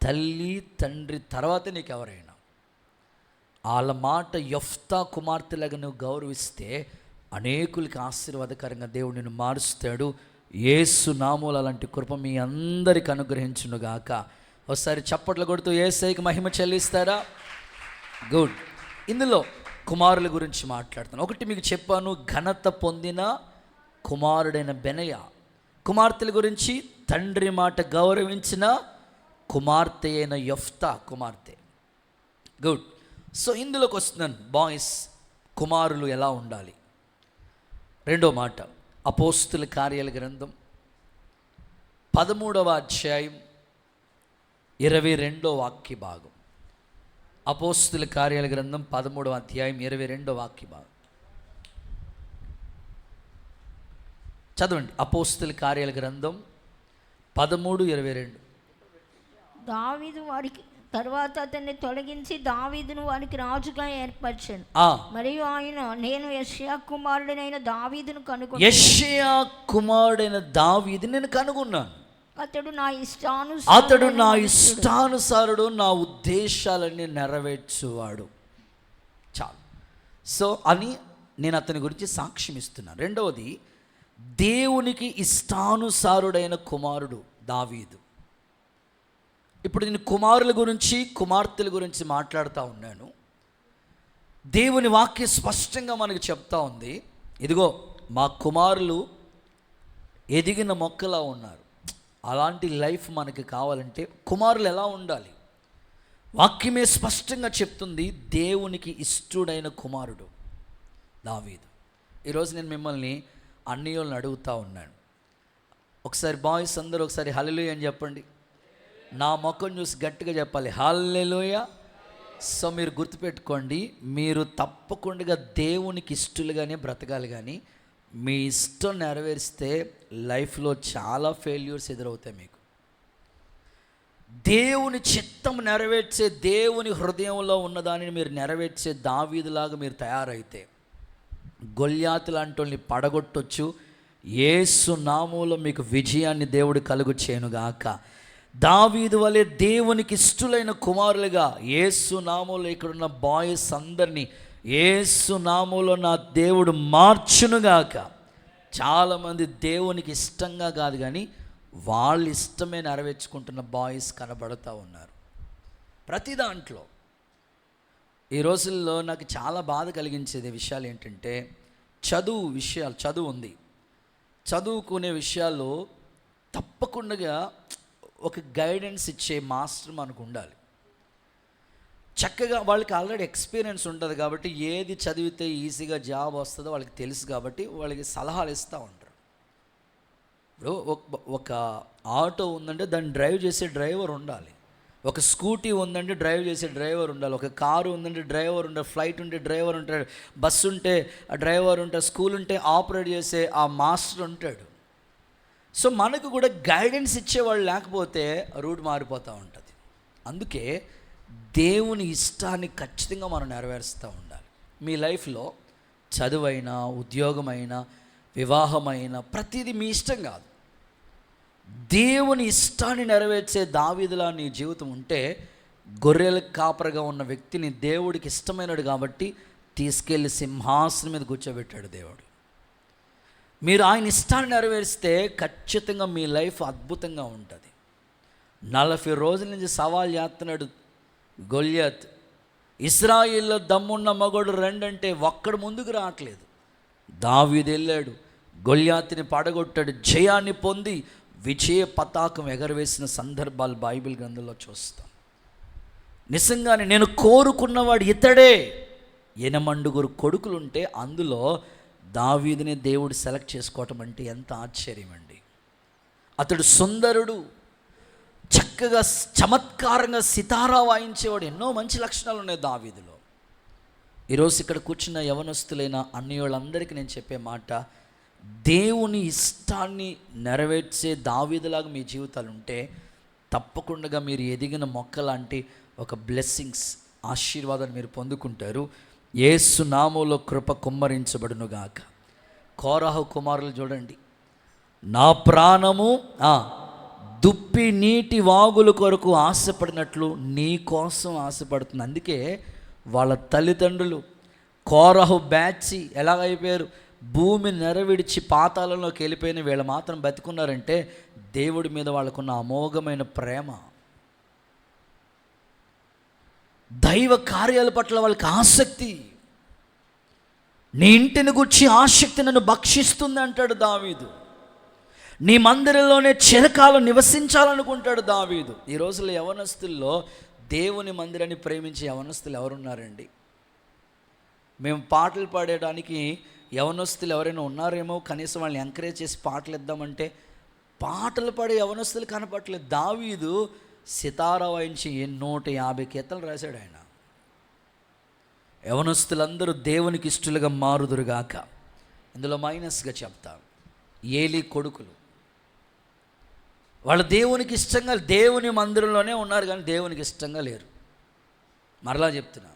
తల్లి తండ్రి తర్వాత నీకు ఎవరైనా వాళ్ళ మాట యెఫ్తా కుమార్తెలాగా నువ్వు గౌరవిస్తే అనేకులకి ఆశీర్వాదకరంగా దేవుడు నిన్ను మారుస్తాడు. యేసు నామములో అలాంటి కృప మీ అందరికి అనుగ్రహించునుగాక. ఒకసారి చప్పట్లు కొడుతూ యేసయ్యకి మహిమ చెల్లిస్తారా? గుడ్. ఇందులో కుమారుల గురించి మాట్లాడుతాను. ఒకటి మీకు చెప్పాను, ఘనత పొందిన కుమారుడైన బెనయ. కుమార్తెల గురించి తండ్రి మాట గౌరవించిన కుమార్తె అయిన యెఫ్తా కుమార్తె. గుడ్. సో ఇందులోకి వస్తున్నాను, బాయ్స్ కుమారులు ఎలా ఉండాలి. రెండో మాట, అపోస్తుల కార్యాల గ్రంథం 13వ అధ్యాయం 22వ వాక్య భాగం. అపోస్తుల కార్యాల గ్రంథం 13వ అధ్యాయం 22వ వాక్య భాగం చదవండి. అపోస్తుల కార్యాల గ్రంథం 13:22.
దావీదు వారికి తర్వాత అతన్ని తొలగించి దావీదును వారికి రాజుగా ఏర్పరిచాను. మరియు ఆయన, నేను యెషయా కుమారుడైన దావీదును కనుగొన్నాను.
యెషయా కుమారుడైన దావీదుని నేను కనుగొన్నాను.
అతడు నా
ఇష్టానుసారుడు, నా ఉద్దేశాలన్నీ నెరవేర్చువాడు. చాలు. సో అని నేను అతని గురించి సాక్ష్యం ఇస్తున్నాను. రెండవది, దేవునికి ఇష్టానుసారుడైన కుమారుడు దావీదు. ఇప్పుడు నేను కుమారుల గురించి కుమార్తెల గురించి మాట్లాడుతూ ఉన్నాను. దేవుని వాక్యం స్పష్టంగా మనకు చెప్తా ఉంది, ఇదిగో మా కుమారులు ఎదిగిన మొక్కలా ఉన్నారు. అలాంటి లైఫ్ మనకి కావాలంటే కుమారులు ఎలా ఉండాలి? వాక్యమే స్పష్టంగా చెప్తుంది, దేవునికి ఇష్టడైన కుమారుడు దావీదు. ఈరోజు నేను మిమ్మల్ని అన్నయ్యలను అడుగుతూ ఉన్నాను. ఒకసారి బాయ్స్ అందరూ ఒకసారి హల్లెలూయా అని చెప్పండి. నా ముఖం చూసి గట్టిగా చెప్పాలి, హల్లెలూయా. సో మీరు గుర్తుపెట్టుకోండి, మీరు తప్పకుండా దేవునికి ఇష్టలుగానే బ్రతకాలి. కానీ మీ ఇష్టం నెరవేరిస్తే లైఫ్లో చాలా ఫెయిల్యూర్స్ ఎదురవుతాయి మీకు. దేవుని చిత్తం నెరవేర్చే, దేవుని హృదయంలో ఉన్నదానిని మీరు నెరవేర్చే దావీదులాగా మీరు తయారైతే గొల్యాతు లాంటి వాళ్ళని పడగొట్టొచ్చు. యేసు నామములో మీకు విజయాన్ని దేవుడు కలుగు చేయనుగాక. దావీదు వలె దేవునికి ఇష్టలైన కుమారులుగా యేసు నామములో ఇక్కడున్న బాయ్స్ అందరినీ యేసు నామములో నా దేవుడు మార్చునుగాక. చాలామంది దేవునికి ఇష్టంగా కాదు కానీ వాళ్ళ ఇష్టమే నెరవేర్చుకుంటున్న బాయ్స్ కనబడుతూ ఉన్నారు ప్రతి దాంట్లో. ఈ రోజుల్లో నాకు చాలా బాధ కలిగించేది విషయాలు ఏంటంటే, చదువు ఉంది, చదువుకునే విషయాల్లో తప్పకుండా ఒక గైడెన్స్ ఇచ్చే మాస్టర్ మనకు ఉండాలి. చక్కగా వాళ్ళకి ఆల్రెడీ ఎక్స్పీరియన్స్ ఉంటుంది కాబట్టి ఏది చదివితే ఈజీగా జాబ్ వస్తుందో వాళ్ళకి తెలుసు కాబట్టి వాళ్ళకి సలహాలు ఇస్తూ ఉంటారు. ఇప్పుడు ఒక ఆటో ఉందంటే దాన్ని డ్రైవ్ చేసే డ్రైవర్ ఉండాలి, ఒక స్కూటీ ఉందంటే డ్రైవ్ చేసే డ్రైవర్ ఉండాలి, ఒక కారు ఉందంటే డ్రైవర్ ఉండాలి, ఫ్లైట్ ఉంటే డ్రైవర్ ఉంటాడు, బస్సు ఉంటే డ్రైవర్ ఉంటాడు, స్కూల్ ఉంటే ఆపరేట్ చేసే ఆ మాస్టర్ ఉంటాడు. సో మనకు కూడా గైడెన్స్ ఇచ్చేవాళ్ళు లేకపోతే రూట్ మారిపోతూ ఉంటుంది. అందుకే దేవుని ఇష్టాన్ని ఖచ్చితంగా మనం నెరవేరుస్తూ ఉండాలి. మీ లైఫ్లో చదువైనా, ఉద్యోగమైనా, వివాహమైనా ప్రతిదీ మీ ఇష్టం కాదు. దేవుని ఇష్టాన్ని నెరవేర్చే దావీదులా నీ జీవితం ఉంటే, గొర్రెల కాపరిగా ఉన్న వ్యక్తిని దేవుడికి ఇష్టమైనడు కాబట్టి తీసుకెళ్ళి సింహాసనం మీద కూర్చోబెట్టాడు దేవుడు. మీరు ఆయన ఇష్టాన్ని నెరవేరిస్తే ఖచ్చితంగా మీ లైఫ్ అద్భుతంగా ఉంటుంది. 40 రోజుల నుంచి సవాల్ చేస్తున్నాడు గొల్యాత్. ఇశ్రాయేల్లో దమ్మున్న మగోడు రెండంటే ఒక్కడు ముందుకు రావట్లేదు. దావీదు వెళ్ళాడు, గొల్యాతుని పడగొట్టాడు, జయాన్ని పొంది విజయ పతాకం ఎగరవేసిన సందర్భాలు బైబిల్ గ్రంథంలో చూస్తాం. నిజంగానే నేను కోరుకున్నవాడు ఇతడే. 8 కొడుకులుంటే అందులో దావీదుని దేవుడు సెలెక్ట్ చేసుకోవటం అంటే ఎంత ఆశ్చర్యం అండి. అతడు సుందరుడు, చక్కగా చమత్కారంగా సితారా వాయించేవాడు. ఎన్నో మంచి లక్షణాలు ఉన్నాయి దావీదులో. ఈరోజు ఇక్కడ కూర్చున్న యవనస్తులైన అన్నయ్యోళ్ళందరికీ నేను చెప్పే మాట, దేవుని ఇష్టాన్ని నెరవేర్చే దావీదులాగా మీ జీవితాలు ఉంటే తప్పకుండా మీరు ఎదిగిన మొక్క లాంటి ఒక బ్లెస్సింగ్స్, ఆశీర్వాదాన్ని మీరు పొందుకుంటారు. యేసు నామములో కృప కుమ్మరించబడునుగాక. కోరహు కుమారులు చూడండి, నా ప్రాణము దుప్పి నీటి వాగుల కొరకు ఆశపడినట్లు నీ కోసం ఆశపడుతుంది. అందుకే వాళ్ళ తల్లిదండ్రులు కోరహు బ్యాచి ఎలాగైపోయారు, భూమి నెరవిడిచి పాతాళంలోకి వెళ్ళిపోయిన వీళ్ళు మాత్రం బతికున్నారంటే దేవుడి మీద వాళ్ళకున్న అమోఘమైన ప్రేమ, దైవ కార్యాల పట్ల వాళ్ళకి ఆసక్తి. నీ ఇంటిని గురించి ఆసక్తి నన్ను భక్షిస్తుంది అంటాడు దావీదు. నీ మందిరంలోనే చిరకాలం నివసించాలనుకుంటాడు దావీదు. ఈ రోజుల్లో యవనస్తుల్లో దేవుని మందిరాన్ని ప్రేమించే యవనస్తులు ఎవరున్నారండి? మేము పాటలు పాడేయడానికి యవనస్తులు ఎవరైనా ఉన్నారేమో, కనీసం వాళ్ళని ఎంకరేజ్ చేసి పాటలు ఇద్దామంటే పాటలు పాడే యవనస్తులు కనపట్లేదు. దావీదు సితారా వాయించి 150 కీర్తనలు రాశాడు ఆయన. యవనస్తులందరూ దేవునికి ఇష్టలుగా మారుదురుగాక. ఇందులో మైనస్గా చెప్తాను, ఏలీ కొడుకులు వాళ్ళు దేవునికి ఇష్టంగా దేవుని మందిరంలోనే ఉన్నారు, కానీ దేవునికి ఇష్టంగా లేరు. మరలా చెప్తున్నా,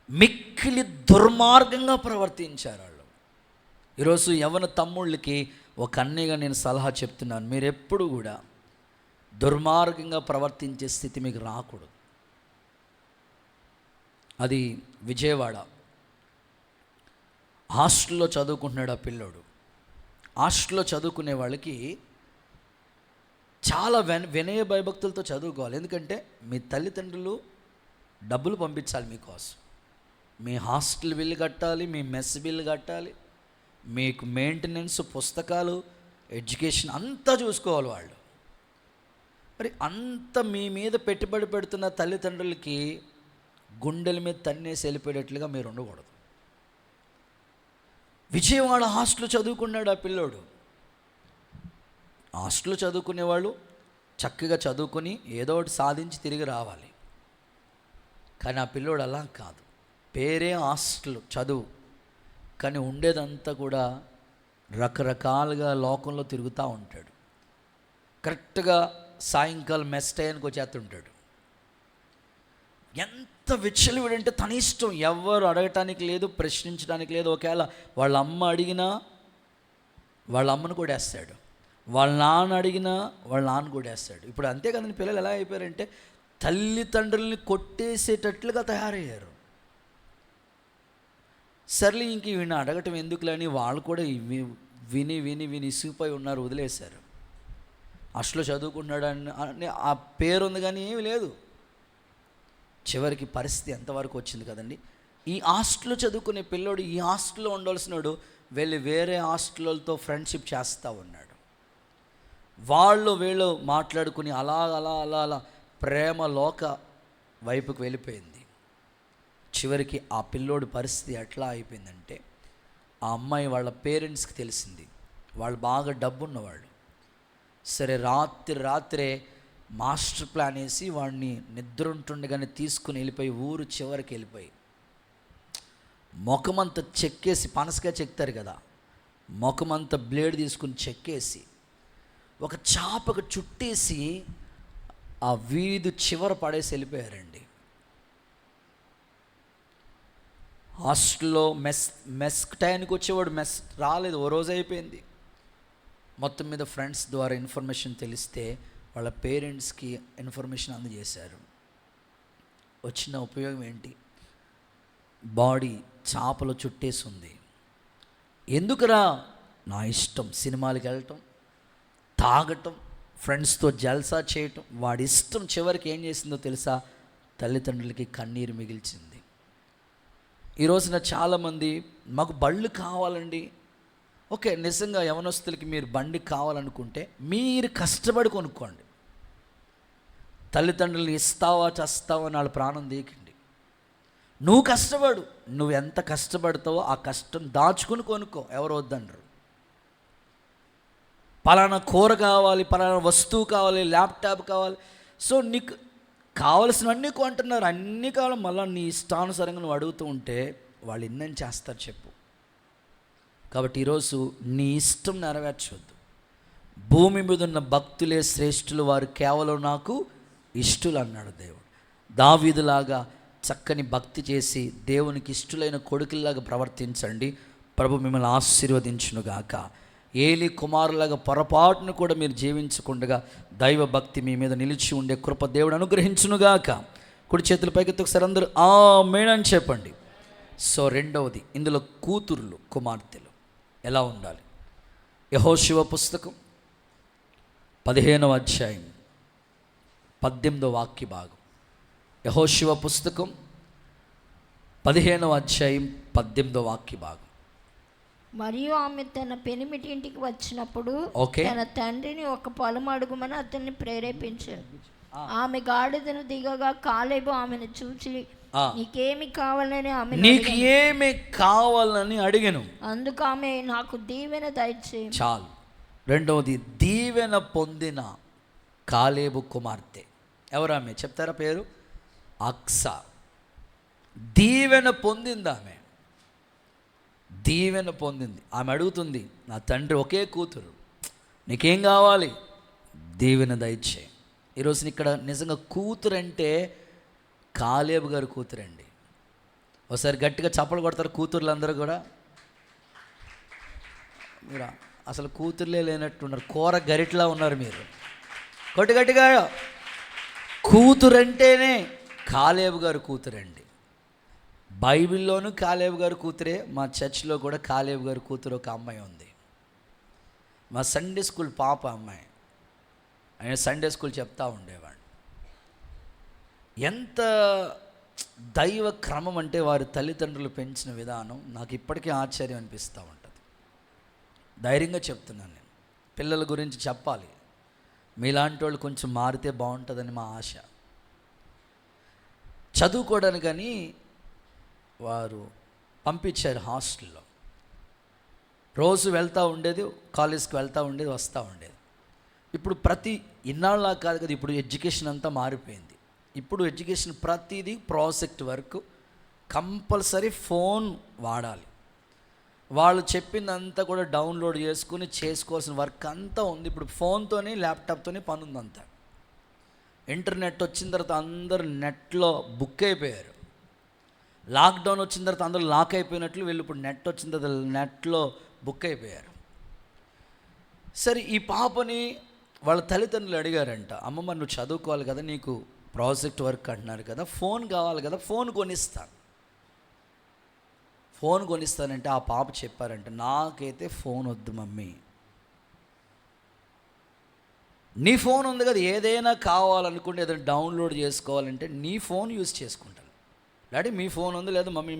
మిక్కిలి దుర్మార్గంగా ప్రవర్తించారు వాళ్ళు. ఈరోజు యవన తమ్ముళ్ళకి ఒక అన్నయ్యగా నేను సలహా చెప్తున్నాను, మీరు ఎప్పుడు కూడా దుర్మార్గంగా ప్రవర్తించే స్థితి మీకు రాకూడదు. అది విజయవాడ హాస్టల్లో చదువుకుంటున్నాడు ఆ పిల్లోడు. హాస్టల్లో చదువుకునే వాళ్ళకి చాలా వినయ భయభక్తులతో చదువుకోవాలి. ఎందుకంటే మీ తల్లిదండ్రులు డబ్బులు పంపించాలి మీకోసం. మీ హాస్టల్ బిల్లు కట్టాలి, మీ మెస్ బిల్లు కట్టాలి, మీకు మెయింటెనెన్స్, పుస్తకాలు, ఎడ్యుకేషన్ అంతా చూసుకోవాలి వాళ్ళు. మరి అంత మీ మీద పెట్టుబడి పెడుతున్న తల్లిదండ్రులకి గుండెల మీద తన్నేసి వెళ్ళిపోయేటట్లుగా మీరు ఉండకూడదు. విజయవాడ హాస్టల్లో చదువుకున్నాడు ఆ పిల్లోడు. హాస్టల్లో చదువుకునేవాళ్ళు చక్కగా చదువుకొని ఏదో ఒకటి సాధించి తిరిగి రావాలి. కానీ ఆ పిల్లోడు అలా కాదు. పేరే హాస్టల్ చదువు, కానీ ఉండేదంతా కూడా రకరకాలుగా లోకంలో తిరుగుతూ ఉంటాడు. కరెక్ట్గా సాయంకాలం మెస్ టైంకి వచ్చేస్తుంటాడు. ఎంత విచ్చలవిడంటే తన ఇష్టం, ఎవరు అడగటానికి లేదు, ప్రశ్నించడానికి లేదు. ఒకవేళ వాళ్ళ అమ్మ అడిగినా వాళ్ళ అమ్మను కూడా వేస్తాడు, వాళ్ళ నాన్న అడిగినా వాళ్ళ నాన్న కూడా వేస్తాడు. ఇప్పుడు అంతే కదండి, పిల్లలు ఎలా అయిపోయారంటే తల్లిదండ్రుల్ని కొట్టేసేటట్లుగా తయారయ్యారు. సర్లే ఇంక వీడిని అడగటం ఎందుకులని వాళ్ళు కూడా విని విని విని ఇసిగిపోయి ఉన్నారు, వదిలేశారు. అసలు చదువుకున్నాడు అని ఆ పేరు ఉంది కానీ ఏమీ లేదు. చివరికి పరిస్థితి ఎంతవరకు వచ్చింది కదండి. ఈ హాస్టల్లో చదువుకునే పిల్లోడు ఈ హాస్టల్లో ఉండవలసినోడు వెళ్ళి వేరే హాస్టల్తో ఫ్రెండ్షిప్ చేస్తూ ఉన్నాడు. వాళ్ళు వీళ్ళు మాట్లాడుకుని అలా అలా అలా అలా ప్రేమ లోక వైపుకు వెళ్ళిపోయింది. చివరికి ఆ పిల్లోడి పరిస్థితి ఎట్లా అయిపోయిందంటే, ఆ అమ్మాయి వాళ్ళ పేరెంట్స్కి తెలిసింది, వాళ్ళు బాగా డబ్బున్నవాళ్ళు. సరే రాత్రే మాస్టర్ ప్లాన్ వేసి వాడిని నిద్ర ఉంటుండగానే తీసుకుని వెళ్ళిపోయి ఊరు చివరికి వెళ్ళిపోయి ముఖమంతా చెక్కేసి, పనసగా చెక్తారు కదా, ముఖమంతా బ్లేడ్ తీసుకుని చెక్కేసి ఒక చాపకు చుట్టేసి ఆ వీధి చివర పడేసి వెళ్ళిపోయారండి. హాస్టల్లో మెస్ టైంకి వచ్చేవాడు, మెస్ రాలేదు, ఓ రోజు అయిపోయింది. మొత్తం మీద ఫ్రెండ్స్ ద్వారా ఇన్ఫర్మేషన్ తెలిస్తే వాళ్ళ పేరెంట్స్కి ఇన్ఫర్మేషన్ అందజేశారు. వచ్చిన ఉపయోగం ఏంటి? బాడీ చాపలో చుట్టేసి ఉంది. ఎందుకురా? నా ఇష్టం, సినిమాలకు వెళ్ళటం, తాగటం, ఫ్రెండ్స్తో జల్సా చేయటం, వాడి ఇష్టం. చివరికి ఏం చేసిందో తెలుసా? తల్లిదండ్రులకి కన్నీరు మిగిల్చింది. ఈ రోజున చాలామంది మాకు బళ్ళు కావాలండి. ఓకే, నిజంగా యవనస్తులకి మీరు బండి కావాలనుకుంటే మీరు కష్టపడి కొనుక్కోండి. తల్లిదండ్రులు ఇస్తావా చస్తావా అని వాళ్ళ ప్రాణం దీకండి. నువ్వు కష్టపడు, నువ్వు ఎంత కష్టపడతావో ఆ కష్టం దాచుకుని కొనుక్కో, ఎవరు వద్దనరు. పలానా కూర కావాలి, పలానా వస్తువు కావాలి, ల్యాప్టాప్ కావాలి, సో నీకు కావలసినవన్నీ కొంటున్నారు, అన్నీ కావాలి. మళ్ళీ నీ ఇష్టానుసారంగా నువ్వు అడుగుతూ ఉంటే వాళ్ళు ఎన్నని చేస్తారు చెప్పు. కాబట్టి ఈరోజు నీ ఇష్టం నెరవేర్చవద్దు. భూమి మీద ఉన్న భక్తులే శ్రేష్ఠులు, వారు కేవలం నాకు ఇష్టులు అన్నాడు దేవుడు. దావీదులాగా చక్కని భక్తి చేసి దేవునికి ఇష్టులైన కొడుకుల్లాగా ప్రవర్తించండి. ప్రభు మిమ్మల్ని ఆశీర్వదించునుగాక. ఏలీ కుమారులాగా పొరపాటును కూడా మీరు జీవించకుండా దైవ భక్తి మీ మీద నిలిచి ఉండే కృప దేవుడు అనుగ్రహించునుగాక. కుడి చేతుల పైకి ఒకసారి అందరూ ఆమేన్ అని చెప్పండి. సో రెండవది, ఇందులో కూతుర్లు కుమార్తెలు ఎలా ఉండాలి? యెహోషువ పుస్తకం 15వ అధ్యాయం 18వ వాక్య భాగం. యెహోషువ పుస్తకం 15వ అధ్యాయం 18వ వాక్య భాగం.
మరియు ఆమె తన పెనిమిటి ఇంటికి వచ్చినప్పుడు
ఓకే,
తన తండ్రిని ఒక పొలం అడుగుమని అతన్ని ప్రేరేపించాడు. ఆమె గాడిదను దిగగా కాలేబు ఆమెను చూచి నీకేమి కావాలని ఆమె
నీకు ఏమి కావాలని అడిగాను.
అందుకు ఆమె నాకు దీవెన దయచేయి.
చాలు. రెండవది, దీవెన పొందిన కాలేబు కుమార్తె. ఎవరామె చెప్తారా పేరు? అక్సా. దీవెన పొందింది ఆమె. దీవెన పొందింది. ఆమె అడుగుతుంది, నా తండ్రి ఒకే కూతురు, నీకేం కావాలి? దీవెన దయచేయి. ఈరోజు ఇక్కడ నిజంగా కూతురు అంటే కాలేబు గారు కూతురండి. ఒకసారి గట్టిగా చప్పలు కొడతారు కూతుర్లు అందరూ కూడా. మీరు అసలు కూతుర్లే లేనట్టున్నారు, కూర గరిట్లా ఉన్నారు మీరు. కొట్టి గట్టిగా. కూతురంటేనే కాలేబు గారు కూతురండి. బైబిల్లోనూ కాలేబు గారు కూతురే. మా చర్చ్లో కూడా కాలేబు గారు కూతురు ఒక అమ్మాయి ఉంది. మా సండే స్కూల్ పాప అమ్మాయి. ఆయన సండే స్కూల్ చెప్తా ఉండేవాడు. ఎంత దైవ క్రమం అంటే వారి తల్లిదండ్రులు పెంచిన విధానం నాకు ఇప్పటికీ ఆశ్చర్యం అనిపిస్తూ ఉంటుంది. ధైర్యంగా చెప్తున్నాను నేను. పిల్లల గురించి చెప్పాలి, మీలాంటి వాళ్ళు కొంచెం మారితే బాగుంటుందని మా ఆశ. చదువుకోవడానికి కానీ వారు పంపించారు హాస్టల్లో. రోజు వెళ్తూ ఉండేది, కాలేజ్కి వెళ్తూ ఉండేది, వస్తూ ఉండేది. ఇప్పుడు ఇన్నాళ్ళ కాదు కదా, ఇప్పుడు ఎడ్యుకేషన్ అంతా మారిపోయింది. ఇప్పుడు ఎడ్యుకేషన్ ప్రతిదీ ప్రాజెక్ట్ వర్క్ కంపల్సరీ ఫోన్ వాడాలి. వాళ్ళు చెప్పిందంతా కూడా డౌన్లోడ్ చేసుకుని చేసుకోవాల్సిన వర్క్ అంతా ఉంది. ఇప్పుడు ఫోన్తోనే ల్యాప్టాప్తోనే పని ఉందంతా. ఇంటర్నెట్ వచ్చిన తర్వాత అందరూ నెట్లో బుక్ అయిపోయారు. లాక్డౌన్ వచ్చిన తర్వాత అందరూ లాక్ అయిపోయినట్లు వీళ్ళు ఇప్పుడు నెట్ వచ్చిన తర్వాత నెట్లో బుక్ అయిపోయారు. సరే, ఈ పాపని వాళ్ళ తల్లిదండ్రులు అడిగారంట, అమ్మమ్మ నువ్వు చదువుకోవాలి కదా, నీకు ప్రాజెక్ట్ వర్క్ అంటున్నారు కదా, ఫోన్ కావాలి కదా, ఫోన్ కొనిస్తానంటే ఆ పాప చెప్పారంట, నాకైతే ఫోన్ వద్దు మమ్మీ, నీ ఫోన్ ఉంది కదా, ఏదైనా కావాలనుకుంటే ఏదైనా డౌన్లోడ్ చేసుకోవాలంటే నీ ఫోన్ యూజ్ చేసుకుంటాను. డాడీ మీ ఫోన్ ఉంది, లేదు మమ్మీ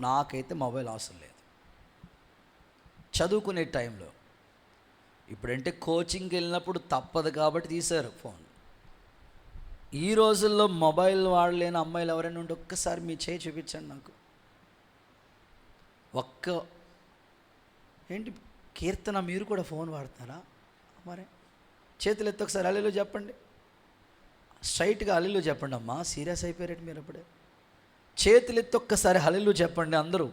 నాకైతే మొబైల్ అవసరం లేదు. చదువుకునే టైంలో. ఇప్పుడంటే కోచింగ్కి వెళ్ళినప్పుడు తప్పదు కాబట్టి తీశారు ఫోన్. ఈ రోజుల్లో మొబైల్ వాడలేని అమ్మాయిలు ఎవరైనా ఉంటే ఒక్కసారి మీ చేయి చూపించండి నాకు. ఏంటి కీర్తన, మీరు కూడా ఫోన్ వాడుతున్నారా? మరి చేతులు ఎత్తి ఒకసారి హల్లెలూయా చెప్పండి. స్ట్రైట్గా హల్లెలూయా చెప్పండి. అమ్మా సీరియస్ అయిపోయారు మీరు అప్పుడే. చేతులు ఎత్తి ఒక్కసారి హల్లెలూయా చెప్పండి అందరూ.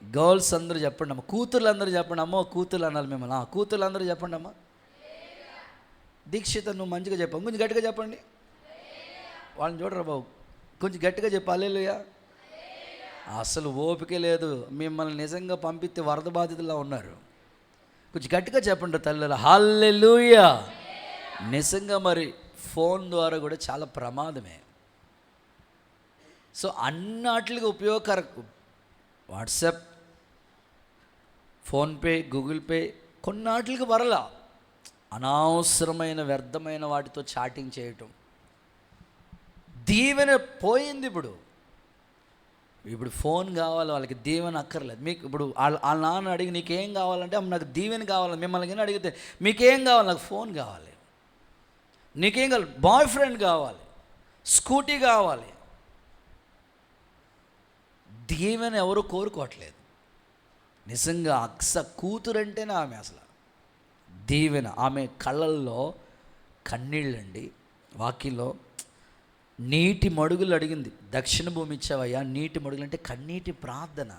గర్ల్స్ అందరూ చెప్పండి అమ్మ. కూతుర్లు అందరూ చెప్పండి. అమ్మో కూతుర్లు అనాలి మిమ్మల్ని. కూతుర్లు అందరూ చెప్పండి అమ్మ. దీక్షిత నువ్వు మంచిగా చెప్పావు, కొంచెం గట్టిగా చెప్పండి. వాళ్ళని చూడరా బాబు, కొంచెం గట్టిగా చెప్పు హల్లెలూయా. అసలు ఓపిక లేదు, మిమ్మల్ని నిజంగా పంపిస్తే వరద బాధితులా ఉన్నారు. కొంచెం గట్టిగా చెప్పండి తల్లులు హల్లెలూయా. నిజంగా మరి ఫోన్ ద్వారా కూడా చాలా ప్రమాదమే. సో అన్నిటికి ఉపయోగకరం. వాట్సాప్, ఫోన్పే, గూగుల్ పే కొన్నాటికి వరలా అనవసరమైన వ్యర్థమైన వాటితో చాటింగ్ చేయటం. దీవెన పోయింది. ఇప్పుడు ఫోన్ కావాలి వాళ్ళకి, దీవెన అక్కర్లేదు. మీకు ఇప్పుడు వాళ్ళ నాన్న అడిగి నీకేం కావాలంటే అమ్మ నాకు దీవెన కావాలి. మిమ్మల్ని కానీ అడిగితే మీకేం కావాలి? నాకు ఫోన్ కావాలి. నీకేం కావాలి? బాయ్ ఫ్రెండ్ కావాలి, స్కూటీ కావాలి. దీవెన ఎవరు కోరుకోవట్లేదు. నిజంగా అక్స కూతురంటేనే ఆమె అసలు దీవెన. ఆమె కళ్ళల్లో కన్నీళ్ళండి. వాకిలో నీటి మడుగులు అడిగింది. దక్షిణ భూమి ఇచ్చావయ్యా, నీటి మడుగులు అంటే కన్నీటి ప్రార్థన.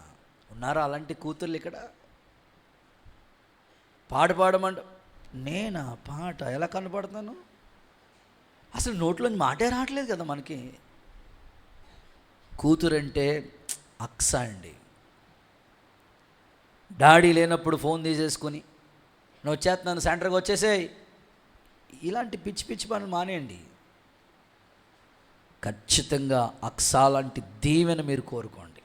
ఉన్నారా అలాంటి కూతుర్లు ఇక్కడ? పాడమంట. నేనా పాట ఎలా కనపడుతున్నాను? అసలు నోట్లోని మాటే రావట్లేదు కదా మనకి. కూతురంటే అక్స అండి. డాడీ లేనప్పుడు ఫోన్ తీసేసుకొని నువ్వు వచ్చేస్తున్నాను సెంటర్కి వచ్చేసేయ్, ఇలాంటి పిచ్చి పిచ్చి పనులు మానేయండి. ఖచ్చితంగా అక్సా లాంటి దీవెన మీరు కోరుకోండి.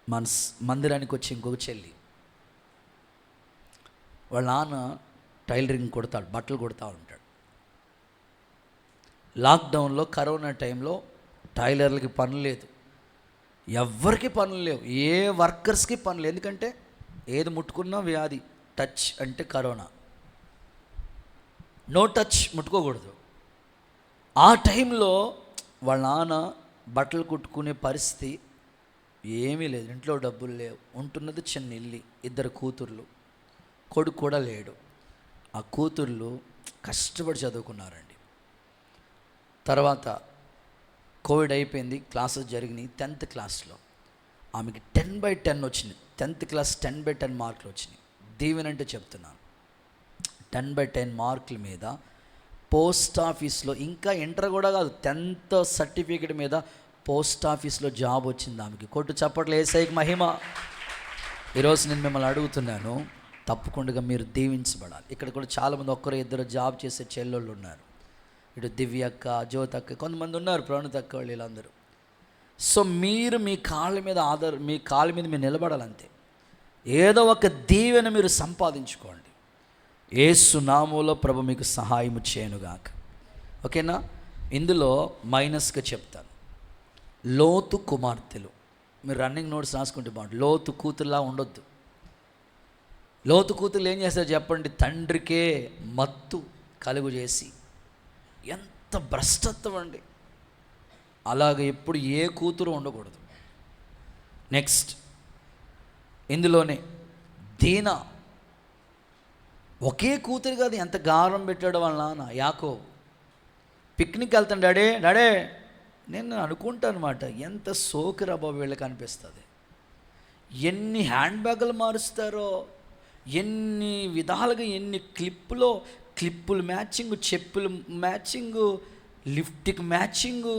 మన మందిరానికి వచ్చి ఇంకొక చెల్లి, వాళ్ళ నాన్న టైలరింగ్ కొడతాడు, బట్టలు కొడతా ఉంటాడు. లాక్డౌన్లో కరోనా టైంలో టైలర్లకి పనులు లేదు, ఎవ్వరికి పనులు లేవు, ఏ వర్కర్స్కి పనులు. ఎందుకంటే ఏది ముట్టుకున్నా వ్యాధి. టచ్ అంటే కరోనా, నో టచ్, ముట్టుకోకూడదు. ఆ టైంలో వాళ్ళ నాన్న బట్టలు కుట్టుకునే పరిస్థితి ఏమీ లేదు, ఇంట్లో డబ్బులు లేవు, ఉంటున్నది చిన్న ఇల్లు, 2 కూతుర్లు, కొడుకు కూడా లేడు. ఆ కూతుర్లు కష్టపడి చదువుకున్నారండి. తర్వాత కోవిడ్ అయిపోయింది, క్లాసెస్ జరిగినాయి. 10th క్లాస్లో ఆమెకి 10/10 వచ్చినాయి. 10th క్లాస్ 10/10 మార్కులు వచ్చినాయి. దీవెనంటే చెప్తున్నాను, 10/10 మార్కుల మీద పోస్ట్ ఆఫీస్లో, ఇంకా ఇంటర్ కూడా కాదు, 10th సర్టిఫికేట్ మీద పోస్ట్ ఆఫీస్లో జాబ్ వచ్చింది ఆమెకి. కొట్టు చప్పట్లు యేసయ్యకి మహిమ. ఈరోజు నేను మిమ్మల్ని అడుగుతున్నాను, తప్పకుండా మీరు దీవించబడాలి. ఇక్కడ కూడా చాలామంది 1-2 జాబ్ చేసే చెల్లెళ్ళు ఉన్నారు. ఇటు దివ్యక్క, జ్యోతక్క, కొంతమంది ఉన్నారు, ప్రణుతక్క, వాళ్ళు వీళ్ళందరూ. సో మీరు మీ కాళ్ళ మీద మీరు నిలబడాలంతే. ఏదో ఒక దీవెన మీరు సంపాదించుకోండి. యేసు నామములో ప్రభు మీకు సహాయం చేయనుగాక. ఓకేనా? ఇందులో మైనస్గా చెప్తాను, లోతు కుమార్తెలు. మీరు రన్నింగ్ నోట్స్ రాసుకుంటే బాగుంటుంది. లోతు కూతురులా ఉండొద్దు. లోతు కూతురు ఏం చేస్తారు చెప్పండి? తండ్రికే మత్తు కలుగు చేసి, ఎంత భ్రష్టత్వం అండి. అలాగ ఎప్పుడు ఏ కూతురు ఉండకూడదు. నెక్స్ట్, ఇందులోనే దీనా, ఒకే కూతురు కాదు, ఎంత గారం పెట్టాడు వాళ్ళ నాన్న. యాకోబు పిక్నిక్ వెళ్తాను, డాడే నేను అనుకుంటాను అనమాట, ఎంత సోకిరా బాబు వీళ్ళకి అనిపిస్తుంది. ఎన్ని హ్యాండ్ బ్యాగులు మారుస్తారో, ఎన్ని విధాలుగా, ఎన్ని క్లిప్పులు మ్యాచింగ్, చెప్పులు మ్యాచింగు, లిఫ్ట్కి మ్యాచింగు.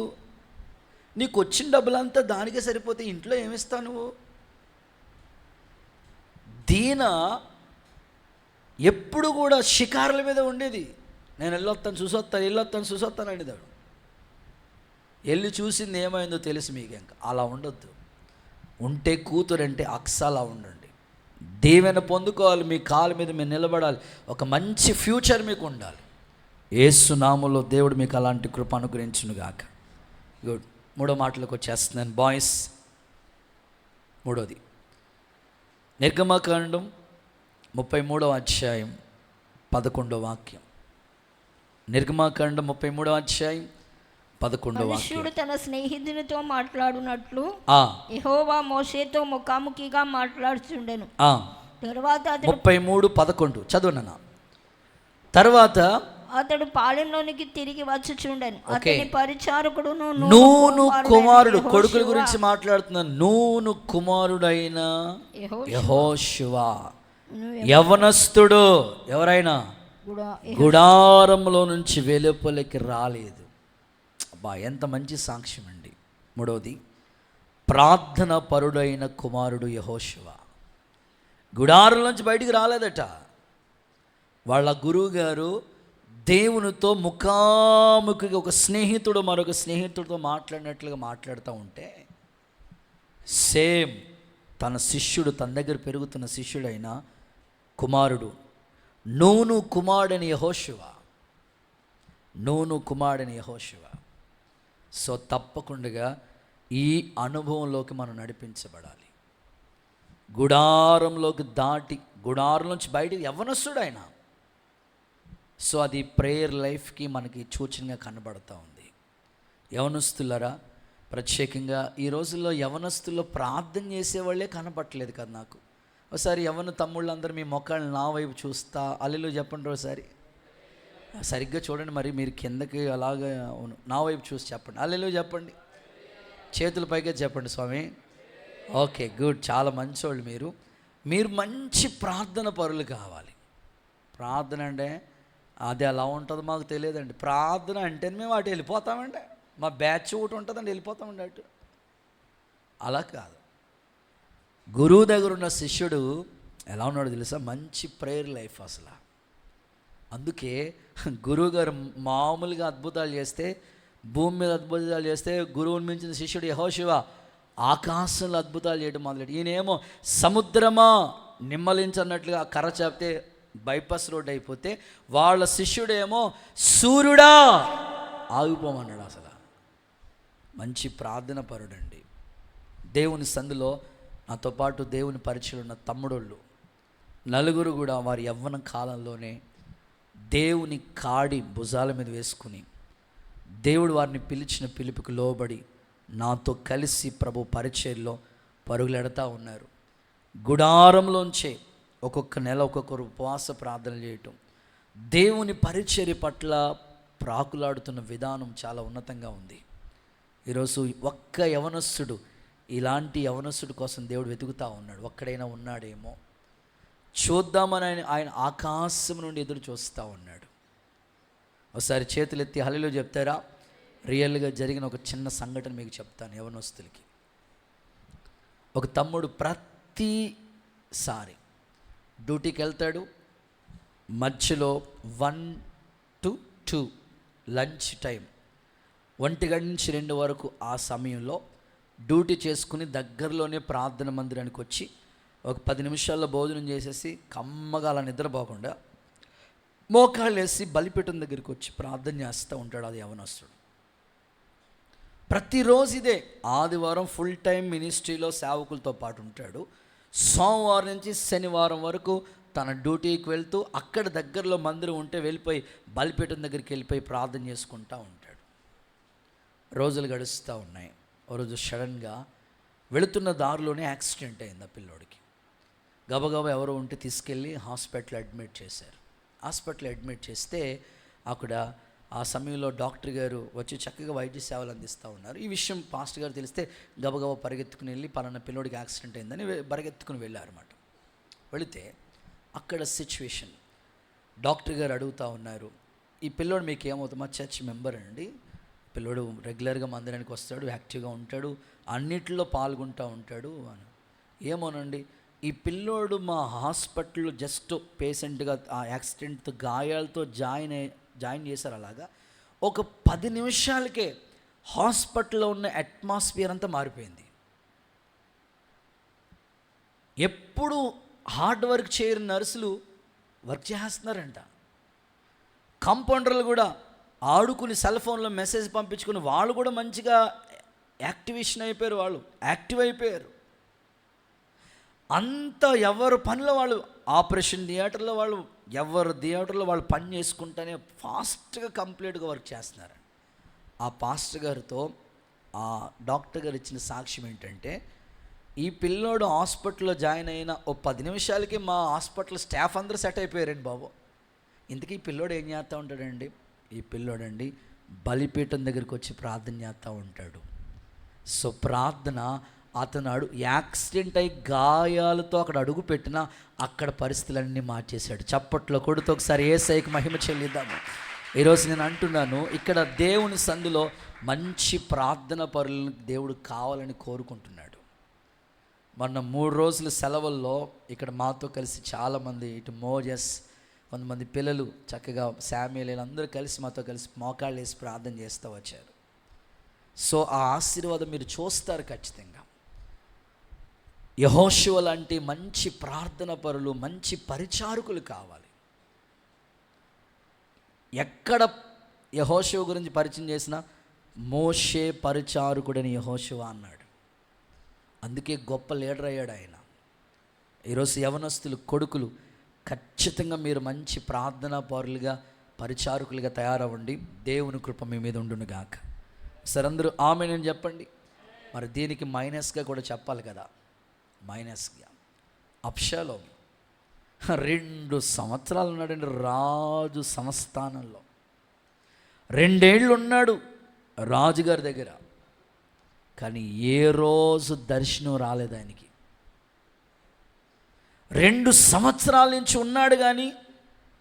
నీకు వచ్చిన డబ్బులంతా దానికే సరిపోతే ఇంట్లో ఏమిస్తావు నువ్వు? దీనా ఎప్పుడు కూడా షికారుల మీద ఉండేది. నేను వెళ్ళొస్తాను చూసొస్తాను అనేదాడు. వెళ్ళి చూసింది ఏమైందో తెలుసు మీకు. ఇంకా అలా ఉండొద్దు. ఉంటే కూతురంటే అక్సలా ఉండండి. దీవెన పొందుకోవాలి, మీ కాళ్ళ మీద మీరు నిలబడాలి, ఒక మంచి ఫ్యూచర్ మీకు ఉండాలి. యేసు నామములో దేవుడు మీకు అలాంటి కృప అనుగ్రహించునుగాక. గుడ్. 3వ మాటలకు వచ్చేస్తున్నాను బాయ్స్. 3వది నిర్గమకాండం 33వ అధ్యాయం 11వ వాక్యం. నిర్గమకాండం 33వ అధ్యాయం 11వ వాక్యం.
మనుష్యుడు తన స్నేహితునితో మాట్లాడునట్లు యెహోవా మోషేతో ముఖాముఖిగా మాట్లాడుచుండెను. తర్వాత
33:11 చదువునన్నా. తర్వాత
అతడు పాలెంలోనికి తిరిగి వచ్చుచుండెను. అతని పరిచారకుడు
నూను కుమారుడు, కొడుకుల గురించి మాట్లాడుతున్నాను. నూను కుమారుడైన యెహోషువ, యవనస్తుడు, ఎవరైనా గుడారంలో నుంచి వెలుపలికి రాలేదు. అబ్బా, ఎంత మంచి సాక్ష్యం అండి. 3వది ప్రార్థన పరుడైన కుమారుడు యెహోషువ, గుడారం నుంచి బయటికి రాలేదట. వాళ్ళ గురువు గారు దేవునితో ముఖాముఖిగా, ఒక స్నేహితుడు మరొక స్నేహితుడితో మాట్లాడినట్లుగా మాట్లాడుతూ ఉంటే, సేమ్ తన శిష్యుడు, తన దగ్గర పెరుగుతున్న శిష్యుడైన కుమారుడు, నూను కుమారుడైన యెహోషువ. సో తప్పకుండా ఈ అనుభవంలోకి మనం నడిపించబడాలి. గుడారంలోకి దాటి, గుడారం నుంచి బయటికి యవ్వనస్తుడు ఆయన. సో అది ప్రేయర్ లైఫ్కి మనకి సూచనగా కనబడుతూ ఉంది. యవనస్తులరా, ప్రత్యేకంగా ఈ రోజుల్లో యవనస్తుల్లో ప్రార్థన చేసేవాళ్ళే కనపడట్లేదు కదా నాకు. ఒకసారి యవన తమ్ముళ్ళందరూ మీ మొక్కలు నా వైపు చూస్తా హల్లెలూయా చెప్పండి. ఒకసారి సరిగ్గా చూడండి, మరి మీరు కిందకి అలాగా నా వైపు చూసి చెప్పండి, హల్లెలూయా చెప్పండి. చేతుల పైకే చెప్పండి స్వామి. ఓకే, గుడ్, చాలా మంచోళ్ళు మీరు మంచి ప్రార్థన పరులు కావాలి. ప్రార్థన అంటే అది ఎలా ఉంటుందో మాకు తెలియదండి. ప్రార్థన అంటే మేము అటు వెళ్ళిపోతామండి, మా బ్యాచ్ ఒకటి ఉంటుందండి, వెళ్ళిపోతామండి అటు. అలా కాదు. గురువు దగ్గర ఉన్న శిష్యుడు ఎలా ఉన్నాడో తెలుసా? మంచి ప్రేయర్ లైఫ్ అసలు. అందుకే గురువు గారు మామూలుగా అద్భుతాలు చేస్తే, భూమి మీద అద్భుతాలు చేస్తే, గురువుని మించిన శిష్యుడు యెహోషువ ఆకాశంలో అద్భుతాలు చేయడం మొదలెట్టి, ఈయనేమో సముద్రమా నిమ్మలించన్నట్లుగా కర్ర చెప్తే బైపాస్ రోడ్ అయిపోతే, వాళ్ళ శిష్యుడేమో సూర్యుడా ఆగిపోమన్నాడు. అసలు మంచి ప్రార్థన పరుడండి. దేవుని సందులో నాతో పాటు దేవుని పరిచయం ఉన్న తమ్ముడోళ్ళు నలుగురు కూడా వారి యవ్వన కాలంలోనే దేవుని కాడి భుజాల మీద వేసుకుని దేవుడు వారిని పిలిచిన పిలుపుకు లోబడి నాతో కలిసి ప్రభు పరిచర్యలో పరుగులెడతా ఉన్నారు. గుడారంలోంచే ఒక్కొక్క నెల ఒక్కొక్కరు ఉపవాస ప్రార్థన చేయటం, దేవుని పరిచర్య పట్ల ప్రాకులాడుతున్న విధానం చాలా ఉన్నతంగా ఉంది. ఈరోజు ఒక్క యవనస్తుడు, ఇలాంటి యవనస్తుడి కోసం దేవుడు వెతుకుతూ ఉన్నాడు. ఒక్కడైనా ఉన్నాడేమో చూద్దామని ఆయన ఆకాశం నుండి ఎదురు చూస్తూ ఉన్నాడు. ఒకసారి చేతులెత్తి హల్లెలూయా చెప్తారా? రియల్గా జరిగిన ఒక చిన్న సంఘటన మీకు చెప్తాను. యవనస్తులకి ఒక తమ్ముడు ప్రతిసారి డ్యూటీకి వెళ్తాడు, మధ్యలో 1 to 2 లంచ్ టైం 1 నుంచి 2 వరకు ఆ సమయంలో డ్యూటీ చేసుకుని దగ్గరలోనే ప్రార్థన మందిరానికి వచ్చి ఒక 10 నిమిషాల్లో భోజనం చేసేసి కమ్మగా అలా నిద్రపోకుండా మోకాళ్ళు వేసి బలిపీఠం దగ్గరికి వచ్చి ప్రార్థన చేస్తూ ఉంటాడు. అది యవనస్తుడు. ప్రతిరోజు ఇదే. ఆదివారం ఫుల్ టైం మినిస్ట్రీలో సేవకులతో పాటు ఉంటాడు. సోమవారం నుంచి శనివారం వరకు తన డ్యూటీకి వెళ్తూ అక్కడ దగ్గరలో మందిరం ఉంటే వెళ్ళిపోయి బలిపీఠం దగ్గరికి వెళ్ళిపోయి ప్రార్థన చేసుకుంటూ ఉంటాడు. రోజులు గడుస్తూ ఉన్నాయి. ఓ రోజు సడన్గా వెళుతున్న దారిలోనే యాక్సిడెంట్ అయింది ఆ పిల్లోడికి. గబగబా ఎవరో ఉంటే తీసుకెళ్ళి హాస్పిటల్ అడ్మిట్ చేశారు. హాస్పిటల్ అడ్మిట్ చేస్తే అక్కడ ఆ సమయంలో డాక్టర్ గారు వచ్చి చక్కగా వైద్య సేవలు అందిస్తూ ఉన్నారు. ఈ విషయం పాస్టర్ గారు తెలిస్తే గబగబా పరిగెత్తుకుని వెళ్ళి పలానా పిల్లోడికి యాక్సిడెంట్ అయిందని పరిగెత్తుకుని వెళ్ళారన్నమాట. వెళితే అక్కడ సిచ్యువేషన్ డాక్టర్ గారు అడుగుతూ ఉన్నారు, ఈ పిల్లోడు మీకు ఏమవుతుంది? మా చర్చ్ మెంబర్ అండి, పిల్లోడు రెగ్యులర్గా మందిరానికి వస్తాడు, యాక్టివ్గా ఉంటాడు, అన్నిటిలో పాల్గొంటూ ఉంటాడు అని. ఏమోనండి, ఈ పిల్లోడు మా హాస్పిటల్లో జస్ట్ పేషెంట్గా ఆ యాక్సిడెంట్తో గాయాలతో జాయిన్ చేశారు. అలాగా ఒక 10 నిమిషాలకే హాస్పిటల్లో ఉన్న అట్మాస్ఫియర్ అంతా మారిపోయింది. ఎప్పుడు హార్డ్ వర్క్ చేయని నర్సులు వర్క్ చేస్తున్నారంట. కాంపౌండర్లు కూడా ఆడుకుని సెల్ ఫోన్లో మెసేజ్ పంపించుకుని వాళ్ళు కూడా మంచిగా యాక్టివేషన్ అయిపోయారు, వాళ్ళు యాక్టివ్ అయిపోయారు. అంత ఎవరు పనిలో వాళ్ళు, ఆపరేషన్ థియేటర్లో వాళ్ళు, ఎవరు థియేటర్లో వాళ్ళు పని చేసుకుంటూనే ఫాస్ట్గా కంప్లీట్గా వర్క్ చేస్తున్నారు. ఆ పాస్టర్ గారితో ఆ డాక్టర్ గారు ఇచ్చిన సాక్ష్యం ఏంటంటే, ఈ పిల్లోడు హాస్పిటల్లో జాయిన్ అయిన ఓ 10 నిమిషాలకి మా హాస్పిటల్ స్టాఫ్ అందరూ సెట్ అయిపోయారండి బాబు. ఇంతకీ ఈ పిల్లోడు ఏం చేస్తూ ఉంటాడండి? ఈ పిల్లోడండి బలిపీఠం దగ్గరికి వచ్చి ప్రార్థన చేస్తూ ఉంటాడు. సో ప్రార్థన, అతను యాక్సిడెంట్ అయి గాయాలతో అక్కడ అడుగు పెట్టినా అక్కడ పరిస్థితులన్నీ మార్చేశాడు. చప్పట్లో కొడుతూ ఒకసారి యేసయ్యకి మహిమ చెల్లిద్దాము. ఈరోజు నేను అంటున్నాను, ఇక్కడ దేవుని సందులో మంచి ప్రార్థన పరులను దేవుడు కావాలని కోరుకుంటున్నాడు. మొన్న 3 రోజుల సెలవుల్లో ఇక్కడ మాతో కలిసి చాలామంది, ఇటు మోజెస్, కొంతమంది పిల్లలు, చక్కగా శామ్యుయల్, అందరూ కలిసి మాతో కలిసి మోకాళ్ళు వేసి ప్రార్థన చేస్తూ వచ్చారు. సో ఆ ఆశీర్వాదం మీరు చూస్తారు ఖచ్చితంగా. యెహోషువ లాంటి మంచి ప్రార్థన పరులు, మంచి పరిచారకులు కావాలి. ఎక్కడ యెహోషువ గురించి పరిచయం చేసినా మోషే పరిచారకుడని యెహోషువ అన్నాడు. అందుకే గొప్ప లీడర్ అయ్యాడు ఆయన. ఈరోజు యవనస్తులు, కొడుకులు, ఖచ్చితంగా మీరు మంచి ప్రార్థనా పరులుగా, పరిచారకులుగా తయారవ్వండి. దేవుని కృప మీ మీద ఉండునుగాక. సరే, అందరూ ఆమేన్ అని చెప్పండి. మరి దీనికి మైనస్గా కూడా చెప్పాలి కదా. మైనస్గా అబ్షాలోం 2 సంవత్సరాలు ఉన్నాడండి రాజు సంస్థానంలో. 2 ఏళ్ళు ఉన్నాడు రాజుగారి దగ్గర. కానీ ఏ రోజు దర్శనం రాలేదు ఆయనకి. 2 సంవత్సరాల నుంచి ఉన్నాడు కానీ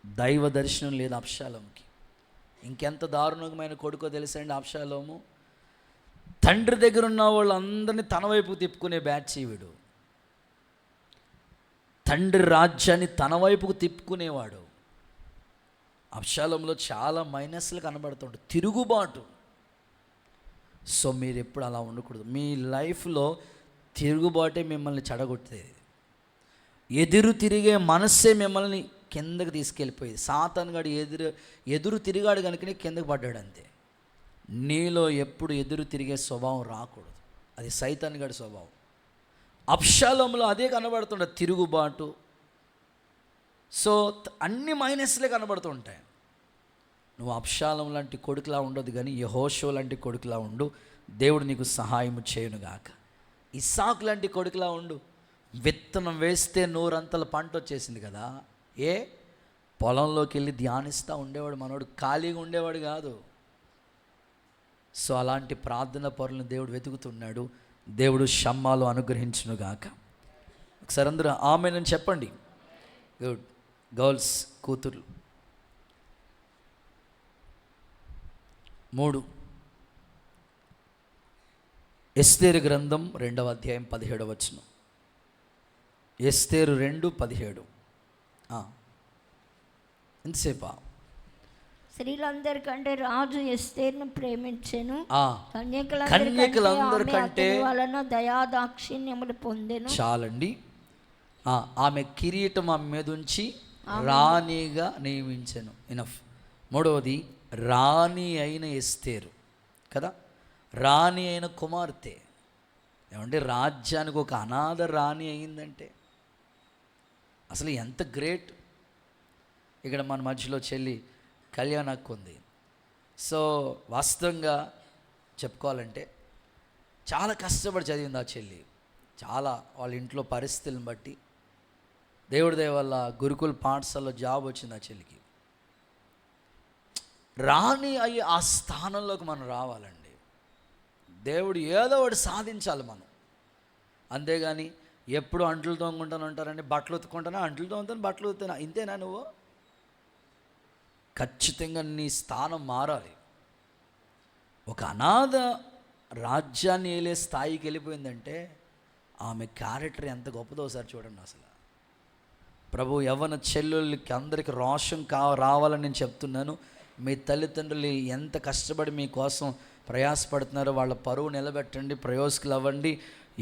దైవ దర్శనం లేదు అబ్షాలోంకి. ఇంకెంత దారుణమైన కొడుకో తెలుసండి అబ్షాలోము. తండ్రి దగ్గర ఉన్న వాళ్ళందరినీ తన వైపు తిప్పుకునే బ్యాచ్ వీడు. తండ్రి రాజ్యాన్ని తన వైపుకు తిప్పుకునేవాడు. అబ్షాలోంలో చాలా మైనస్లు కనబడుతుంటాయి, తిరుగుబాటు. సో మీరు ఎప్పుడు అలా ఉండకూడదు. మీ లైఫ్లో తిరుగుబాటే మిమ్మల్ని చెడగొట్టేది. ఎదురు తిరిగే మనస్సే మిమ్మల్ని కిందకి తీసుకెళ్ళిపోయేది. సాతానుగాడు ఎదురు తిరిగాడు కనుకనే కిందకి పడ్డాడు అంతే. నీలో ఎప్పుడు ఎదురు తిరిగే స్వభావం రాకూడదు. అది సైతానుగాడి స్వభావం. అబ్షాలోంలో అదే కనబడుతుండే, తిరుగుబాటు. సో అన్ని మైనస్లే కనబడుతుంటాయి. నువ్వు అబ్షాలోము లాంటి కొడుకులా ఉండదు, కానీ యెహోషువ లాంటి కొడుకులా ఉండు, దేవుడు నీకు సహాయం చేయునుగాక. ఇస్సాకు లాంటి కొడుకులా ఉండు. విత్తనం వేస్తే 100 పంట వచ్చేసింది కదా. పొలంలోకి వెళ్ళి ధ్యానిస్తూ ఉండేవాడు మనోడు, ఖాళీగా ఉండేవాడు కాదు. సో అలాంటి ప్రార్థన పరులను దేవుడు వెతుకుతున్నాడు. దేవుడు షమ్మాలో అనుగ్రహించునుగాక. ఒకసారి అందరూ ఆమేనని చెప్పండి. గుడ్. గర్ల్స్, కూతుర్లు. 3 ఎస్తేరు గ్రంథం 2వ అధ్యాయం 17వ వచనం. ఎస్తేరు 2:17. ఎంతసేపా?
స్త్రీలందరికంటే రాజు ఎస్తేరును ప్రేమించెను,
కన్యకలందరికంటే
వలన దయాదాక్షిణ్యములు పొందెను.
చాలండి. ఆమె కిరీటం ఆమె మీద ఉంచి రాణిగా నియమించెను. ఇనఫ్. 3వది రాణి అయిన ఎస్తేరు కదా, రాణి అయిన కుమార్తె. ఏమంటే రాజ్యానికి ఒక అనాథ రాణి అయిందంటే అసలు ఎంత గ్రేట్. ఇక్కడ మన మధ్యలో చెల్లి కళ్యాణ్ అక్క ఉంది. సో వాస్తవంగా చెప్పుకోవాలంటే చాలా కష్టపడి చదివింది ఆ చెల్లి. చాలా వాళ్ళ ఇంట్లో పరిస్థితులను బట్టి దేవుడి దయ వల్ల గురుకుల పాఠశాలలో జాబ్ వచ్చింది ఆ చెల్లికి. రాణి అయ్యి ఆ స్థానంలోకి మనం రావాలండి. దేవుడు ఏదో ఒకటి సాధించాలి మనం. అంతేగాని ఎప్పుడు అంట్లు తోముకుంటాను అంటారండి, బట్టలు ఉతుక్కుంటానా, అంట్లు తోముతాను, బట్టలు ఉతుకుతానా, ఇంతేనా నువ్వు? ఖచ్చితంగా నీ స్థానం మారాలి. ఒక అనాథ రాజ్యాన్ని ఏలే స్థాయికి వెళ్ళిపోయిందంటే ఆమె క్యారెక్టర్ ఎంత గొప్పదో ఒకసారి చూడండి. అసలు ప్రభు యవ్వన చెల్లెళ్ళకి అందరికీ రోషం రావాలని నేను చెప్తున్నాను. మీ తల్లిదండ్రులు ఎంత కష్టపడి మీకోసం ప్రయాసపడుతున్నారో వాళ్ళ పరువు నిలబెట్టండి, ప్రయోజకులు అవ్వండి.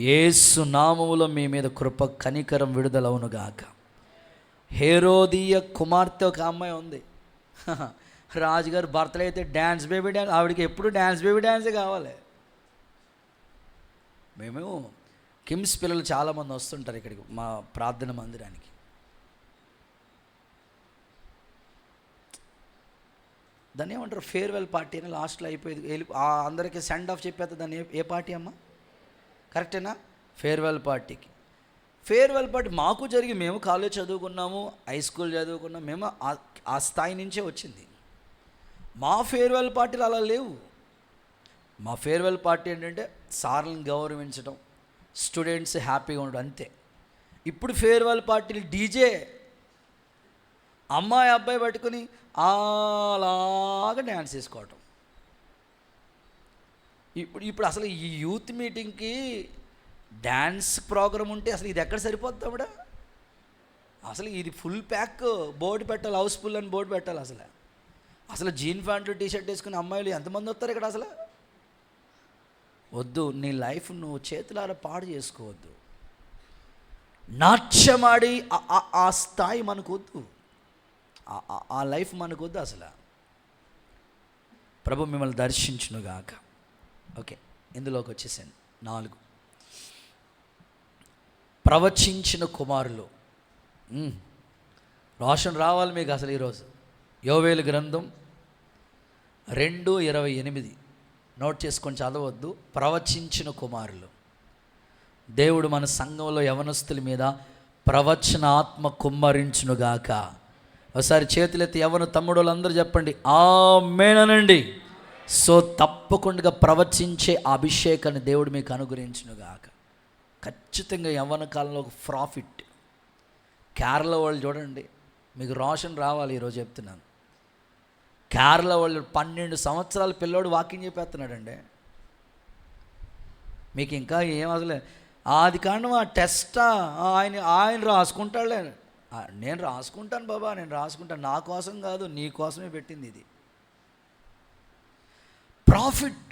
యేసు నామములో మీ మీద కృప కనికరం విడుదలవునుగాక. హేరోదీయ కుమార్తె ఒక అమ్మాయి ఉంది. రాజుగారు భర్తలు అయితే డ్యాన్స్ బేబీ డ్యాన్స్, ఆవిడకి ఎప్పుడు డ్యాన్స్ బేబీ డ్యాన్సే కావాలి. మేము కిమ్స్ పిల్లలు చాలామంది వస్తుంటారు ఇక్కడికి మా ప్రార్థన మందిరానికి. దాన్ని ఏమంటారు, ఫేర్వెల్ పార్టీ అని లాస్ట్లో అయిపోయింది, అందరికీ సెండ్ ఆఫ్ చెప్పేది. దాన్ని ఏ పార్టీ అమ్మా? కరెక్టేనా? ఫేర్వెల్ పార్టీకి. ఫేర్వెల్ పార్టీ మాకు జరిగి, మేము కాలేజ్ చదువుకున్నాము, హై స్కూల్ చదువుకున్నాము, మేము ఆ స్థాయి నుంచే వచ్చింది. మా ఫేర్వెల్ పార్టీలు అలా లేవు. మా ఫేర్వెల్ పార్టీ ఏంటంటే సార్లను గౌరవించడం, స్టూడెంట్స్ హ్యాపీగా ఉండడం, అంతే. ఇప్పుడు ఫేర్వెల్ పార్టీలు డీజే, అమ్మాయి అబ్బాయి పట్టుకుని అలాగా డ్యాన్స్ చేసుకోవటం. ఇప్పుడు అసలు ఈ యూత్ మీటింగ్కి డ్యాన్స్ ప్రోగ్రామ్ ఉంటే అసలు ఇది ఎక్కడ సరిపోద్దాం? అసలు ఇది ఫుల్ ప్యాక్ బోర్డు పెట్టాలి, హౌస్ఫుల్ అని బోర్డు పెట్టాలి. అసలు జీన్ ప్యాంట్లు టీషర్ట్ వేసుకుని అమ్మాయిలు ఎంతమంది వస్తారు ఇక్కడ? అసలు వద్దు. నీ లైఫ్ నువ్వు చేతులారా పాడు చేసుకోవద్దు. నాట్యమాడి ఆ స్థాయి మనకు వద్దు, ఆ లైఫ్ మనకు వద్దు. అసలు ప్రభు మిమ్మల్ని దర్శించునుగాక. ఓకే, ఇందులోకి వచ్చేసాను. 4 ప్రవచించిన కుమారులు. రోషన్ రావాలి మీకు అసలు ఈరోజు. యోవేలు గ్రంథం 2:28 నోట్ చేసుకొని చదవద్దు. ప్రవచించిన కుమారులు. దేవుడు మన సంఘంలో యవనస్తుల మీద ప్రవచన ఆత్మ కుమ్మరించునుగాక. ఒకసారి చేతులెత్తి యవన తమ్ముడులందరూ చెప్పండి ఆమేనండి. సో తప్పకుండా ప్రవచించే అభిషేకాన్ని దేవుడు మీకు అనుగ్రహించునుగాక. ఖచ్చితంగా యవ్వన కాలంలో ఒక ప్రాఫిట్. కేరళ వాళ్ళు చూడండి, మీకు రోషన్ రావాలి. ఈరోజు చెప్తున్నాను, కేరళ వాళ్ళు 12 సంవత్సరాల పిల్లోడు వాకింగ్ చెప్పేస్తున్నాడండి. మీకు ఇంకా ఏం అసలే అది కారణం ఆ టెస్టా, ఆయన రాసుకుంటాడులే. నేను రాసుకుంటాను బాబా, నేను రాసుకుంటాను, నా కోసం కాదు, నీ కోసమే పెట్టింది ఇది. ప్రాఫిట్.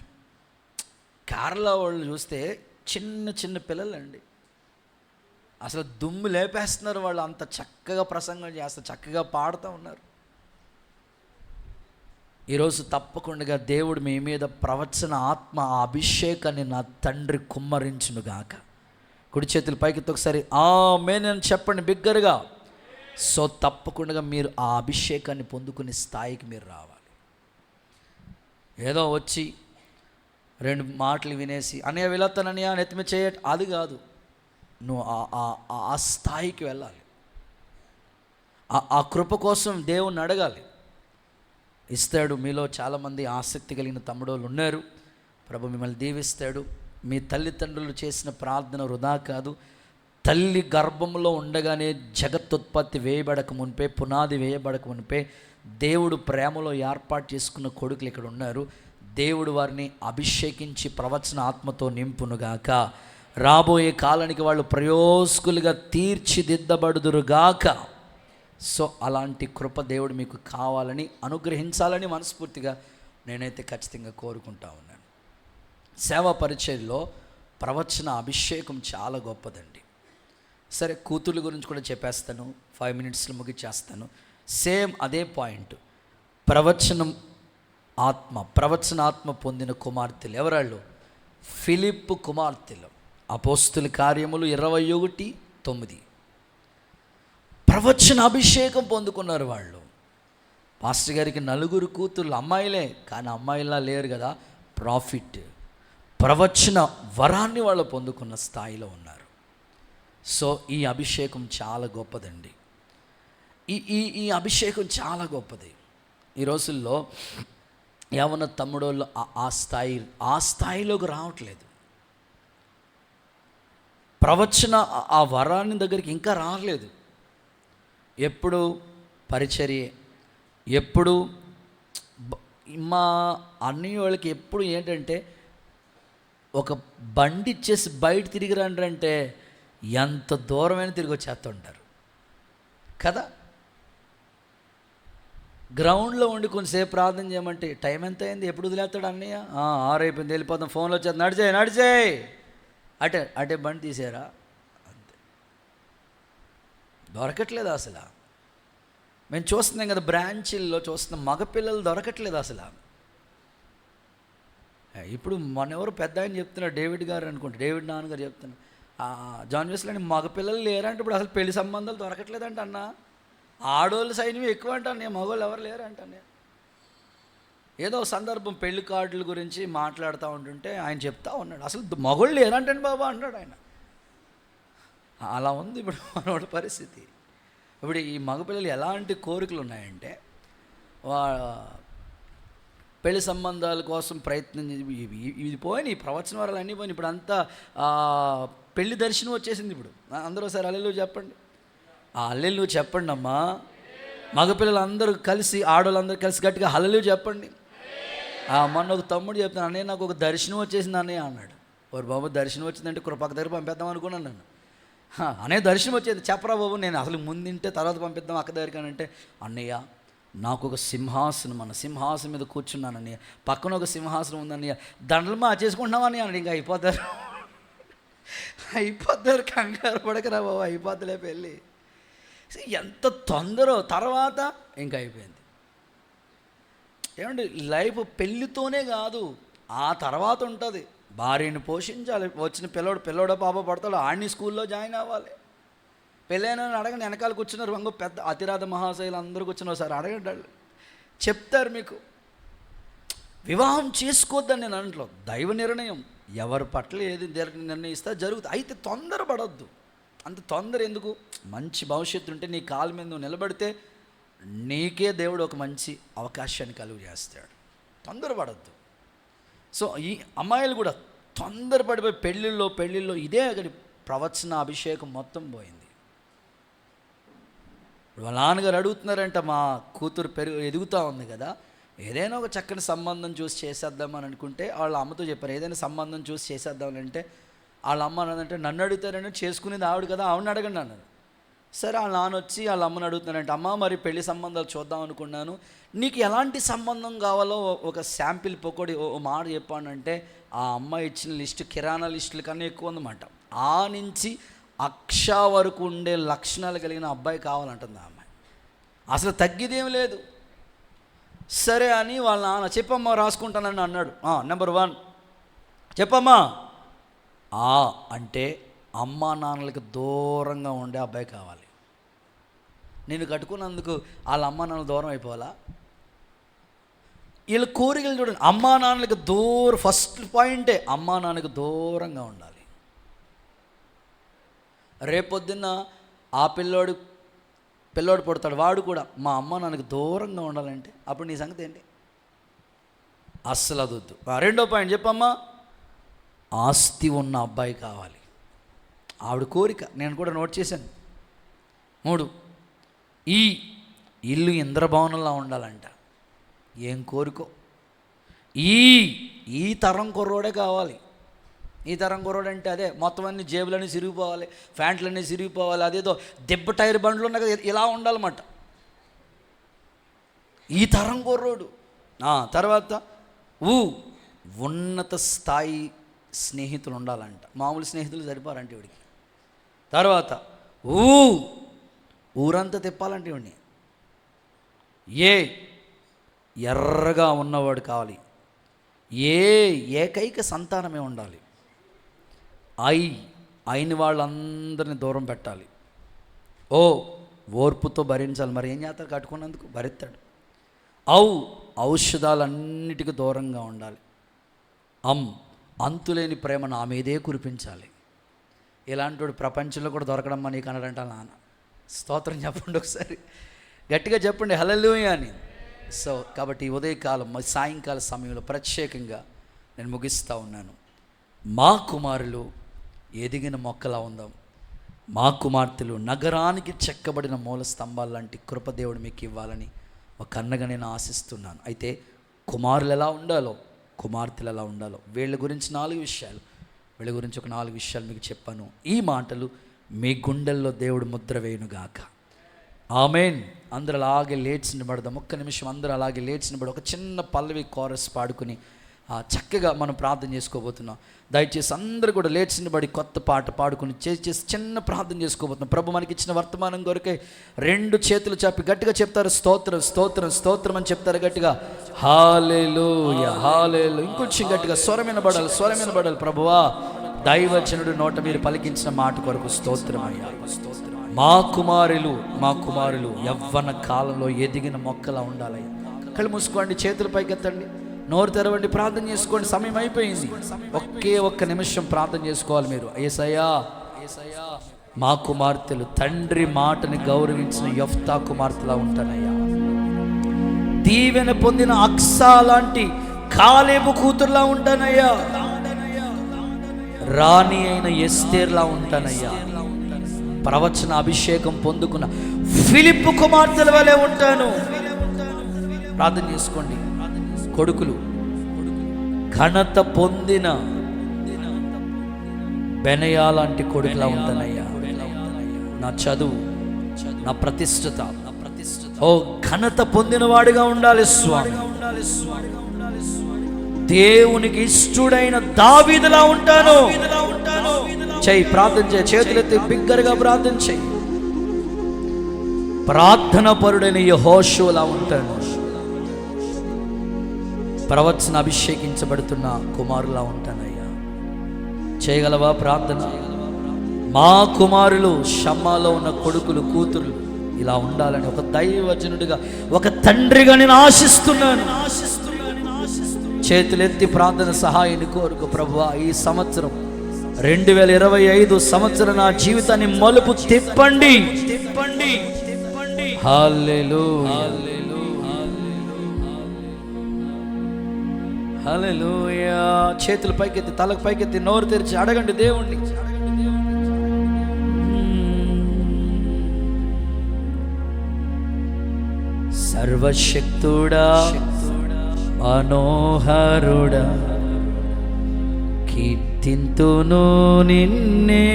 కేరళ వాళ్ళు చూస్తే చిన్న చిన్న పిల్లలండి, అసలు దుమ్ము లేపేస్తున్నారు. వాళ్ళు అంత చక్కగా ప్రసంగం చేస్తారు, చక్కగా పాడుతూ ఉన్నారు. ఈరోజు తప్పకుండా దేవుడు మీ మీద ప్రవచన ఆత్మ అభిషేకాన్ని నా తండ్రి కుమ్మరించునుగాక. కుడి చేతులు పైకి ఒకసారి ఆమేన్ అని చెప్పండి బిగ్గరగా. సో తప్పకుండా మీరు ఆ అభిషేకాన్ని పొందుకునే స్థాయికి మీరు రావాలి. ఏదో వచ్చి 2 మాటలు వినేసి అన్నయ్య వెళతానని నెత్తిమి చేయట అది కాదు. నువ్వు ఆ స్థాయికి వెళ్ళాలి. ఆ కృప కోసం దేవుణ్ణి అడగాలి, ఇస్తాడు. మీలో చాలామంది ఆసక్తి కలిగిన తమ్ముడోళ్ళు ఉన్నారు. ప్రభు మిమ్మల్ని దీవిస్తాడు. మీ తల్లిదండ్రులు చేసిన ప్రార్థన వృధా కాదు. తల్లి గర్భంలో ఉండగానే జగత్తుత్పత్తి వేయబడక మునిపే, పునాది వేయబడక మునిపే దేవుడు ప్రేమలో ఏర్పాటు చేసుకున్న కొడుకులు ఇక్కడ ఉన్నారు. దేవుడు వారిని అభిషేకించి ప్రవచన ఆత్మతో నింపునుగాక. రాబోయే కాలానికి వాళ్ళు ప్రయోజకులుగా తీర్చిదిద్దబడుదురుగాక. సో అలాంటి కృప దేవుడు మీకు కావాలని, అనుగ్రహించాలని మనస్ఫూర్తిగా నేనైతే ఖచ్చితంగా కోరుకుంటా ఉన్నాను. సేవా పరిచర్యలో ప్రవచన అభిషేకం చాలా గొప్పదండి. సరే, కూతుర్ల గురించి కూడా చెప్పేస్తాను, 5 మినిట్స్లో ముగిచేస్తాను. సేమ్ అదే పాయింట్. ప్రవచనాత్మ పొందిన కుమార్తెలు ఎవరాళ్ళు? ఫిలిప్పు కుమార్తెలు. అపోస్తుల కార్యములు 21:9. ప్రవచన అభిషేకం పొందుకున్నారు వాళ్ళు. పాస్టర్ గారికి 4 కూతుర్లు, అమ్మాయిలే, కానీ అమ్మాయిలా లేరు కదా, ప్రాఫిట్ ప్రవచన వరాన్ని వాళ్ళు పొందుకున్న స్థాయిలో ఉన్నారు. సో ఈ అభిషేకం చాలా గొప్పదండి. ఈ అభిషేకం చాలా గొప్పది. ఈ రోజుల్లో యవన తమ్ముడోళ్ళు ఆ స్థాయిలోకి రావట్లేదు. ప్రవచన ఆ వరాన్ని దగ్గరికి ఇంకా రాలేదు. ఎప్పుడు పరిచర్యే, ఎప్పుడు మా అన్నయ్య వాళ్ళకి ఎప్పుడు ఏంటంటే ఒక బండి ఇచ్చేసి బయట తిరిగి రండి అంటే ఎంత దూరమైనా తిరిగి వచ్చేస్తుంటారు కదా. గ్రౌండ్లో ఉండి కొంచెంసేపు ప్రార్థన చేయమంటే టైం ఎంత అయింది, ఎప్పుడు వదిలేస్తాడు అన్నయ్య, 6 అయిపోయింది, వెళ్ళిపోతాం, ఫోన్లో వచ్చేది, నడిచేయి అటే బండి తీసారా, అంతే. దొరకట్లేదు అసలు. మేము చూస్తున్నాం కదా, బ్రాంచీల్లో చూస్తున్నాం, మగపిల్లలు దొరకట్లేదు అసలు. ఇప్పుడు ఎవరు పెద్ద ఆయన చెప్తున్నారు, డేవిడ్ గారు అనుకుంటా, డేవిడ్ నాన్నగారు చెప్తున్నారు, జాన్ వెస్లీ మగపిల్లలు లేరంటే ఇప్పుడు అసలు పెళ్లి సంబంధాలు దొరకట్లేదంట అన్న. ఆడోళ్ళు సైన్యం ఎక్కువ అంట అన్నయ్య, మగవాళ్ళు ఎవరు లేరంట అన్నయ్య. ఏదో సందర్భం పెళ్లి కార్డుల గురించి మాట్లాడుతూ ఉంటుంటే ఆయన చెప్తా ఉన్నాడు, అసలు మగవాళ్ళు లేరంటండి బాబా అన్నాడు ఆయన. అలా ఉంది ఇప్పుడు మనోడి పరిస్థితి. ఇప్పుడు ఈ మగపిల్లలు ఎలాంటి కోరికలు ఉన్నాయంటే, పెళ్లి సంబంధాల కోసం ప్రయత్నం ఇది పోయిన, ఈ ప్రవచన వరాలు అన్నీ పోయినాయి. ఇప్పుడు అంతా పెళ్లి దర్శనం వచ్చేసింది. ఇప్పుడు అందరూ ఒకసారి హల్లెలూయా చెప్పండి. హల్లెలూయా చెప్పండి అమ్మా. మగపిల్లలు అందరూ కలిసి, ఆడవాళ్ళందరూ కలిసి గట్టిగా హల్లెలూయా చెప్పండి. మొన్న ఒక తమ్ముడు చెప్తాను, అన్నయ్య నాకు ఒక దర్శనం వచ్చేసింది అన్నయ్య అన్నాడు. ఓరు బాబు, దర్శనం వచ్చిందంటే కృపక దగ్గర పంపిద్దాం అనుకున్నాను నేను. అనే దర్శనం వచ్చేది, చెప్పరా బాబు, నేను అసలు ముందుంటే తర్వాత పంపిద్దాం అక్క దగ్గరికి అని అంటే, అన్నయ్య నాకు ఒక సింహాసనం, మన సింహాసనం మీద కూర్చున్నాను అన్నయ్య, పక్కన ఒక సింహాసనం ఉందన్నయ్య, దండలు చేసుకుంటున్నామని అన్నాడు. ఇంకా అయిపోతారు, కంగారు పడకరా బాబు, అయిపోతలే పెళ్ళి. ఎంత తొందర, తర్వాత ఇంకా అయిపోయింది. ఏమండి, లైఫ్ పెళ్ళితోనే కాదు, ఆ తర్వాత ఉంటుంది. భార్యని పోషించాలి, వచ్చిన పిల్లోడో పాప పడతాడు, ఆడిని స్కూల్లో జాయిన్ అవ్వాలి. పెళ్ళైన అడగండి, వెనకాల కూర్చున్నారు ఇంకో పెద్ద అతిరాధ మహాశైలు అందరూ కూర్చున్నారు, సార్ అడగండి, వాళ్ళు చెప్తారు మీకు. వివాహం చేసుకోవద్దని నేను అంట్లో, దైవ నిర్ణయం, ఎవరి పట్ల ఏది నిర్ణయిస్తా జరుగుతుంది. అయితే తొందరపడొద్దు. అంత తొందర ఎందుకు? మంచి భవిష్యత్తు ఉంటే, నీ కాళ్ళ మీద నువ్వు నిలబడితే నీకే దేవుడు ఒక మంచి అవకాశాన్ని కలుగు చేస్తాడు. తొందరపడద్దు. సో ఈ అమ్మాయిలు కూడా తొందరపడిపోయి పెళ్ళిళ్ళలో ఇదే అక్కడ ప్రవచన అభిషేకం మొత్తం పోయింది. ఇప్పుడు వాళ్ళ నాన్నగారు అడుగుతున్నారంట, మా కూతురు ఎదుగుతూ ఉంది కదా, ఏదైనా ఒక చక్కని సంబంధం చూసి చేసేద్దామని అనుకుంటే వాళ్ళ అమ్మతో చెప్పారు, ఏదైనా సంబంధం చూసి చేసేద్దామని అంటే వాళ్ళ అమ్మ అన్నదంటే, నన్ను అడుగుతారంటే చేసుకునేది ఆవిడ కదా, ఆవిడని అడగండి అన్నారు. సరే, వాళ్ళ నాన్న వచ్చి వాళ్ళ అమ్మని అడుగుతున్నారంటే, అమ్మ మరి పెళ్లి సంబంధాలు చూద్దాం అనుకున్నాను, నీకు ఎలాంటి సంబంధం కావాలో ఒక శాంపిల్ పొకోడి ఓ మాట చెప్పానంటే, ఆ అమ్మ ఇచ్చిన లిస్టు కిరాణా లిస్టుల కన్నా ఎక్కువ ఉందన్నమాట. ఆ నుంచి అక్ష వరకు ఉండే లక్షణాలు కలిగిన అబ్బాయి కావాలంటుంది ఆ అమ్మాయి, అసలు తగ్గిదేం లేదు. సరే అని వాళ్ళ నాన్న, చెప్పమ్మా రాసుకుంటానని అన్నాడు. నెంబర్ 1 చెప్పమ్మా అంటే అమ్మా నాన్నలకి దూరంగా ఉండే అబ్బాయి కావాలి. నేను కట్టుకున్నందుకు వాళ్ళ అమ్మ నాన్నలు దూరం అయిపోవాలా? వీళ్ళ కోరికలు చూడండి. అమ్మా నాన్నలకు ఫస్ట్ పాయింటే అమ్మా నాన్నకు దూరంగా ఉండాలి. రేపొద్దున్న ఆ పిల్లోడు పుడతాడు, వాడు కూడా మా అమ్మ నాన్నకు దూరంగా ఉండాలంటే అప్పుడు నీ సంగతి ఏంటి? అస్సలు అదొద్దు. రెండో పాయింట్ చెప్పమ్మా, ఆస్తి ఉన్న అబ్బాయి కావాలి. ఆవిడ కోరిక నేను కూడా నోట్ చేశాను. 3, ఈ ఇల్లు ఇంద్రభవనంలా ఉండాలంట. ఏం కోరికో! ఈ తరం కుర్రోడే కావాలి. ఈ తరం కుర్రోడు అంటే అదే మొత్తం అన్ని జేబులన్నీ సిరిగిపోవాలి, ప్యాంట్లన్నీ సిరిగిపోవాలి, అదేదో దెబ్బ టైర్ బండ్లు ఉన్నాయి కదా, ఇలా ఉండాలన్నమాట ఈ తరం కుర్రోడు. తర్వాత ఉన్నత స్థాయి స్నేహితులు ఉండాలంట. మామూలు స్నేహితులు సరిపోరంటే వీడికి. తర్వాత ఊరంతా తిప్పాలంటే ఇవన్నీ. ఎర్రగా ఉన్నవాడు కావాలి. ఏకైక సంతానమే ఉండాలి. అయిన వాళ్ళందరినీ దూరం పెట్టాలి. ఓర్పుతో భరించాలి. మరి ఏం చేస్తారు? కట్టుకున్నందుకు భరిస్తాడు. ఔషధాలన్నిటికీ దూరంగా ఉండాలి. అంతులేని ప్రేమ నా మీదే కురిపించాలి. ఇలాంటి ప్రపంచంలో కూడా దొరకడమ్మా నీకు అన్నాడంట నాన్న. స్తోత్రం చెప్పండి ఒకసారి, గట్టిగా చెప్పండి హల్లెలూయా అని. సో కాబట్టి ఉదయకాలం సాయంకాల సమయంలో ప్రత్యేకంగా నేను ముగిస్తూ ఉన్నాను. మా కుమారులు ఎదిగిన మొక్కలా ఉందాం. మా కుమార్తెలు నగరానికి చెక్కబడిన మూల స్తంభాలు లాంటి కృపదేవుడు మీకు ఇవ్వాలని ఒక అన్నగా నేను ఆశిస్తున్నాను. అయితే కుమారులు ఎలా ఉండాలో, కుమార్తెలు ఎలా ఉండాలో, వీళ్ళ గురించి 4 విషయాలు, వీళ్ళ గురించి ఒక 4 విషయాలు మీకు చెప్పాను. ఈ మాటలు మీ గుండెల్లో దేవుడు ముద్ర వేయునుగాక. ఆమెన్. అందరూ అలాగే లేచి నిలబడదాం. ఒక్క నిమిషం అందరూ అలాగే లేచి నిలబడి ఒక చిన్న పల్లవి కోరస్ పాడుకుని చక్కగా మనం ప్రార్థన చేసుకోబోతున్నాం. దయచేసి అందరూ కూడా లేచి నిలబడి కొత్త పాట పాడుకుని చేసి చిన్న ప్రార్థన చేసుకోబోతున్నాం. ప్రభు మనకి ఇచ్చిన వర్తమానం కొరకే 2 చేతులు చాపి గట్టిగా చెప్తారు స్తోత్రం స్తోత్రం స్తోత్రం అని చెప్తారు గట్టిగా. హల్లెలూయా హల్లెలూయా. ఇంకొంచెం గట్టిగా స్వరం వినబడాలి. ప్రభువా దైవజనుడు నోట మీరు పలికించిన మాట కొరకు స్తోత్రం అయ్యా. మా కుమారులు యవ్వన కాలంలో ఎదిగిన మొక్కలా ఉండాలయ్యా. కళ్ళు మూసుకోండి, చేతుల పైకెత్తండి, నోరు తెరవండి, ప్రార్థన చేసుకోండి. సమయం అయిపోయింది. ఒక్క నిమిషం ప్రార్థన చేసుకోవాలి మీరు. యేసయ్యా మా కుమార్తెలు తండ్రి మాటని గౌరవించిన యెఫ్తా కుమార్తెలా ఉంటానయ్యా. దీవెన పొందిన అక్సా లాంటి కాలేబు కూతురులా ఉంటానయ్యా. రాణి అయిన ఎస్తేర్లా ఉంటానయ్యా. ప్రవచన అభిషేకం పొందుకున్న ఫిలిప్పు కుమార్తెల వలె ఉంటాను. ప్రార్థన చేసుకోండి. కొడుకులు ఘనత పొందిన బెనయా లాంటి కొడుకులా ఉంటానయ్యా. నా చదువు, నా ప్రతిష్ఠత ఘనత పొందిన వాడిగా ఉండాలి స్వామి. దేవునికి ఇష్టడైన దావీదులా ఉంటాను. చెయ్యి, ప్రార్థన చేయి, చేతులెత్తి బిగ్గరగా ప్రార్థన చెయ్యి. ప్రార్థన పరుడైన యెహోషువలా ఉంటాను. ప్రవచన అభిషేకించబడుతున్న కుమారులా ఉంటానయ్యా. చేయగలవా ప్రార్థన? మా కుమారులు షమ్మాలో ఉన్న కొడుకులు కూతురు ఇలా ఉండాలని ఒక దైవజనుడిగా, ఒక తండ్రిగా నేను ఆశిస్తున్నాను. చేతులెత్తి ప్రార్థన సహాయాన్ని కోరుకో. ప్రభువా ఈ సంవత్సరం 2025 సంవత్సరం నా జీవితాన్ని మలుపు తిప్పండి. హల్లెలూయా హల్లెలూయా. చేతులు పైకెత్తి, తలకు పైకెత్తి, నోరు తెరిచి అడగండి దేవుణ్ణి. సర్వశక్తుడా మనోహరుడా కీర్తింతును నిన్నే,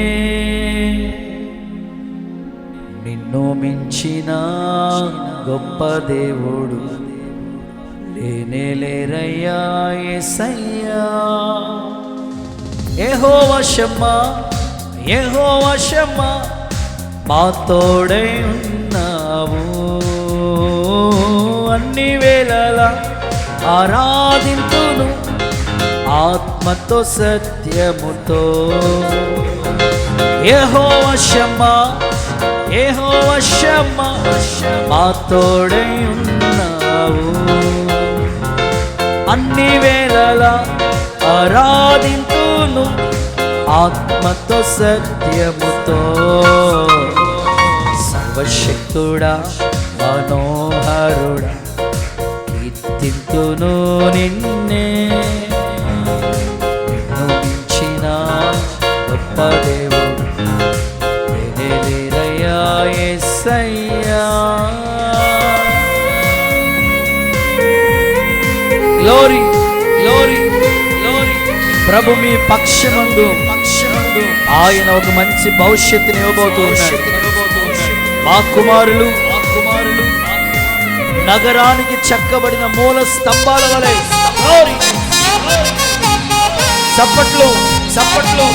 నిన్ను మించిన గొప్ప దేవుడు లేనేలేరయ్యా యేసయ్యా. యెహోవా షమ్మా యెహోవా షమ్మా మా తోడై ఉన్నావు. అన్ని వేళలా ఆరాధింతును ఆత్మతో సత్యముతో. యెహోవా షమ్మా యెహోవా షమ్మా మా తోడై ఉన్నావు. అన్ని వేళలా ఆరాధింతును ఆత్మతో సత్యముతో. సర్వశక్తుడా మనోహరుడా కీర్తింతును నిన్నే. నిన్ను మించిన గొప్ప దేవుడు లేరయ్యా యేసయ్యా. Glory glory glory. ప్రభు మీ పక్షమందు ఆయన ఒక మంచి భవిష్యత్తుని ఇవ్వబోతున్నాడు. మా కుమారులు నగరానికి చెక్కబడిన మూల స్తంభాల వలె. చప్పట్లు చప్పట్లు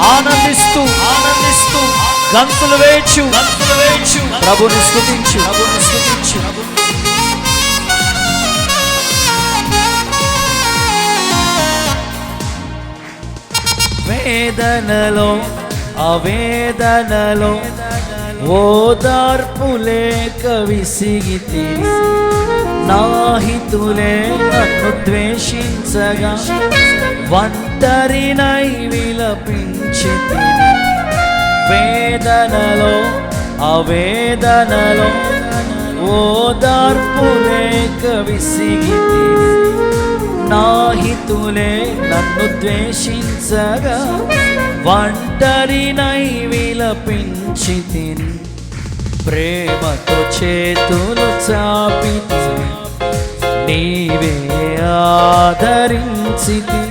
ఆనందిస్తూ ఆనందిస్తూ గంతులు వేయచ్చు ప్రభుని స్తుతించు. వేదనలో ఆవేదనలో ఓదార్పు లేక విసిగితిరి. నాహితులే నన్ను ద్వేషించగా ఒంటరినై విలపించితిని. వేదనలో ఆవేదనలో ఓదార్పు లేక విసిగితిని. నాహితులే నన్ను ద్వేషించగా ఒంటరినై విలపించితిని. ప్రేమతో చేతులు చాపితివి నీవే ఆదరించితి.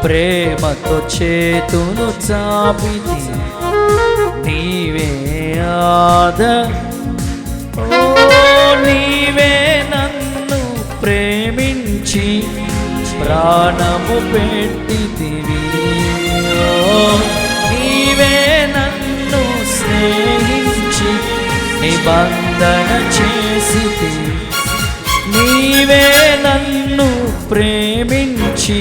ప్రేమతో చేతులు చాపితివి నీవే నీవే నన్ను ప్రేమించి ప్రాణము పెట్టితివి. నీవే నన్ను స్నేహించి నిబంధన చేసితివి. నీవే నన్ను ప్రేమించి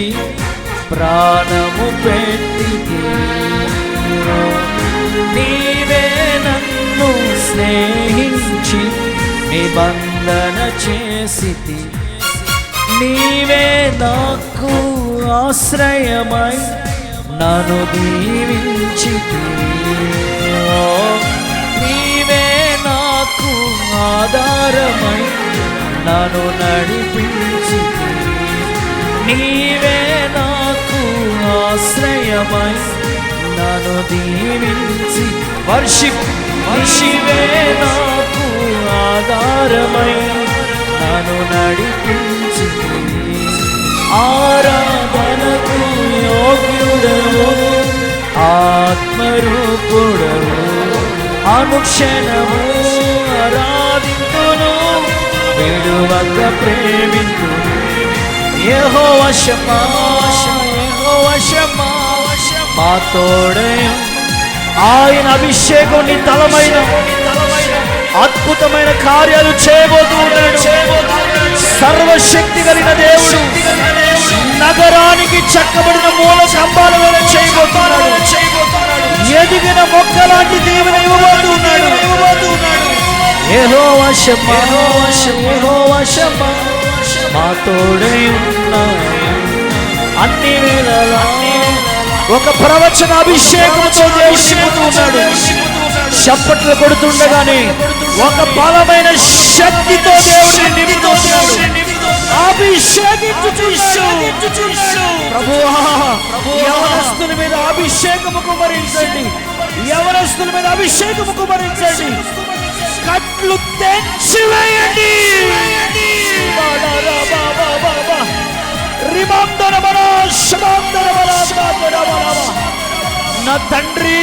ప్రాణము పెట్టితివి. నీవే నన్ను స్నేహించి నిబంధన చేసితివి. నీవే నాకు ఆశ్రయమై నన్ను దీవించితివి. నీవే నాకు ఆధారమై నన్ను నడిపించితివి. నీవే నాకు ఆశ్రయమై నన్ను దీవించి వర్షిప్. నీవే నాకు ఆధారమై నన్ను నడిపించితివి. ఆరాధనకు యోగ్యుడవు ఆత్మరూపుడవు. అనుక్షణము ఆరాధింతును విడువక ప్రేమింతును. యెహోవా షమ్మా యెహోవా షమ్మా మా తోడే. ఆయన అభిషేకం నీ తలమైన అద్భుతమైన కార్యాలు చేయబోతున్నాడు. సర్వశక్తి కలిగిన దేవుడు నగరానికి చెక్కబడిన మూల స్తంభాల వల్ల చేయబోతున్నాడు. ఎదిగిన మొక్క లాంటి దీవెన ఇవ్వబోతున్నాడు. యెహోవా షమ్మా యెహోవా షమ్మా మా తోడే ఉన్నాడు. అన్ని వేళలా ఒక ప్రవచన అభిషేకంతో దేవుడు నింపుతున్నాడు. చప్పట్లు కొడుతుండగానే ఒక బలమైన శక్తితో దేవుడిని నింపుతున్నాడు. అభిషేకించు ప్రభువా. యవనస్తుల మీద అభిషేకము కుమరించండి. యవనస్తుల మీద అభిషేకము కుమరించండి. కట్లు తెంచివేయండి. నా తండ్రి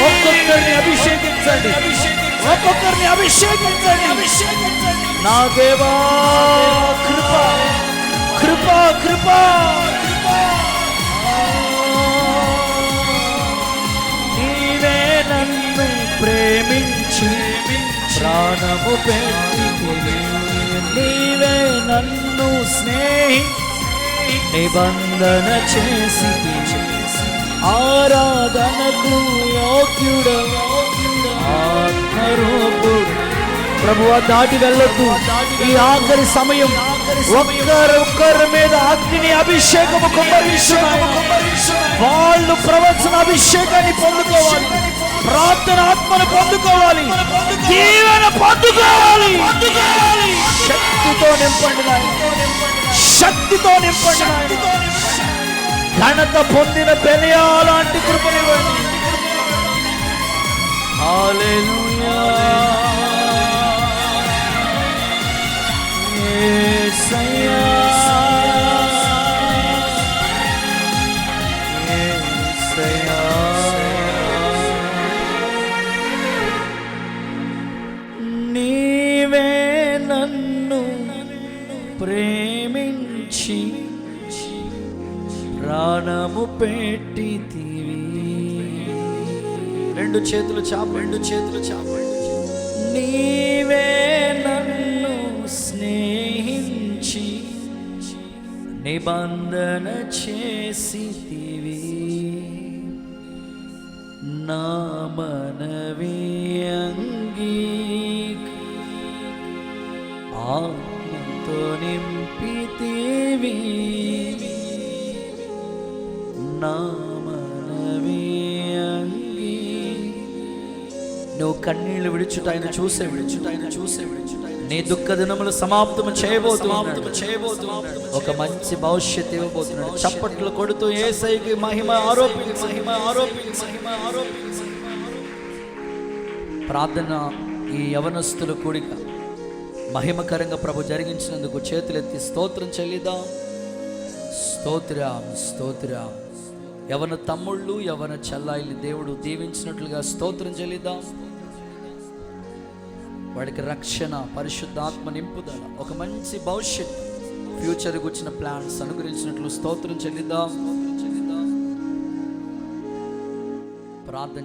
ఒక్కొక్కరిని అభిషేకించండి. ఒక్కొక్కరిని అభిషేకించండి. నా దేవా కృప కృప కృప. నీవే నన్ను ప్రేమించి ప్రాణము పెట్టితివి. నీవే నన్ను నిబంధన చేసితివి. ఆరాధనకు యోగ్యుడవు ఆత్మరూపుడు. ప్రభువా దాటి వెళ్ళొద్దు. ఈ ఆఖరి సమయం ఒక్కరి మీద అగ్ని అభిషేకము కుమ్మరిస్తున్నాయి. వాళ్ళు ప్రవచన అభిషేకాన్ని పొందుకోవాలి, ప్రార్థన ఆత్మను పొందుకోవాలి, దీవెన పొందుకోవాలి. శక్తితో నింపండి నాయన, శక్తితో నింపండి నాయన. ఘనత పొందిన బెలియా లాంటి కృపనివ్వండి. హల్లెలూయా. యేసయ్యా, యేసయ్యా. నీవే నన్ను ప్రేమించి ప్రాణము పెట్టితివి. రెండు చేతులు చాపండి. నీవే నన్ను స్నేహించి నిబంధన చేసితివి. నా మనవి ఆత్మతో నింపితివి. నా మనవి నువ్వు కన్నీళ్లు విడుచుట ఆయన చూసే నీ దుఃఖ దినములు సమాప్తము చేయబోతున్నాడు. ఒక మంచి భవిష్యత్తు ఇవ్వబోతున్నాడు. చప్పట్లు కొడుతూ యేసయ్యకి మహిమ ఆరోపించి ప్రార్థన. ఈ యవనస్తుల కూడిక మహిమకరంగా ప్రభు జరిగించినందుకు చేతులెత్తి స్తోత్రం చెల్లిద్దాం. స్తోత్రం. యవన తమ్ముళ్ళు, యవన చెల్లాయిల్ని దేవుడు దీవించినట్లుగా స్తోత్రం చెల్లిద్దాం. వాడికి రక్షణ, పరిశుద్ధాత్మ నింపుదల, ఒక మంచి భవిష్యత్, ఫ్యూచర్ గురించిన ప్లాన్స్ అనుగ్రహించినట్లు స్తోత్రం చెల్లిద్దాం. ప్రార్థన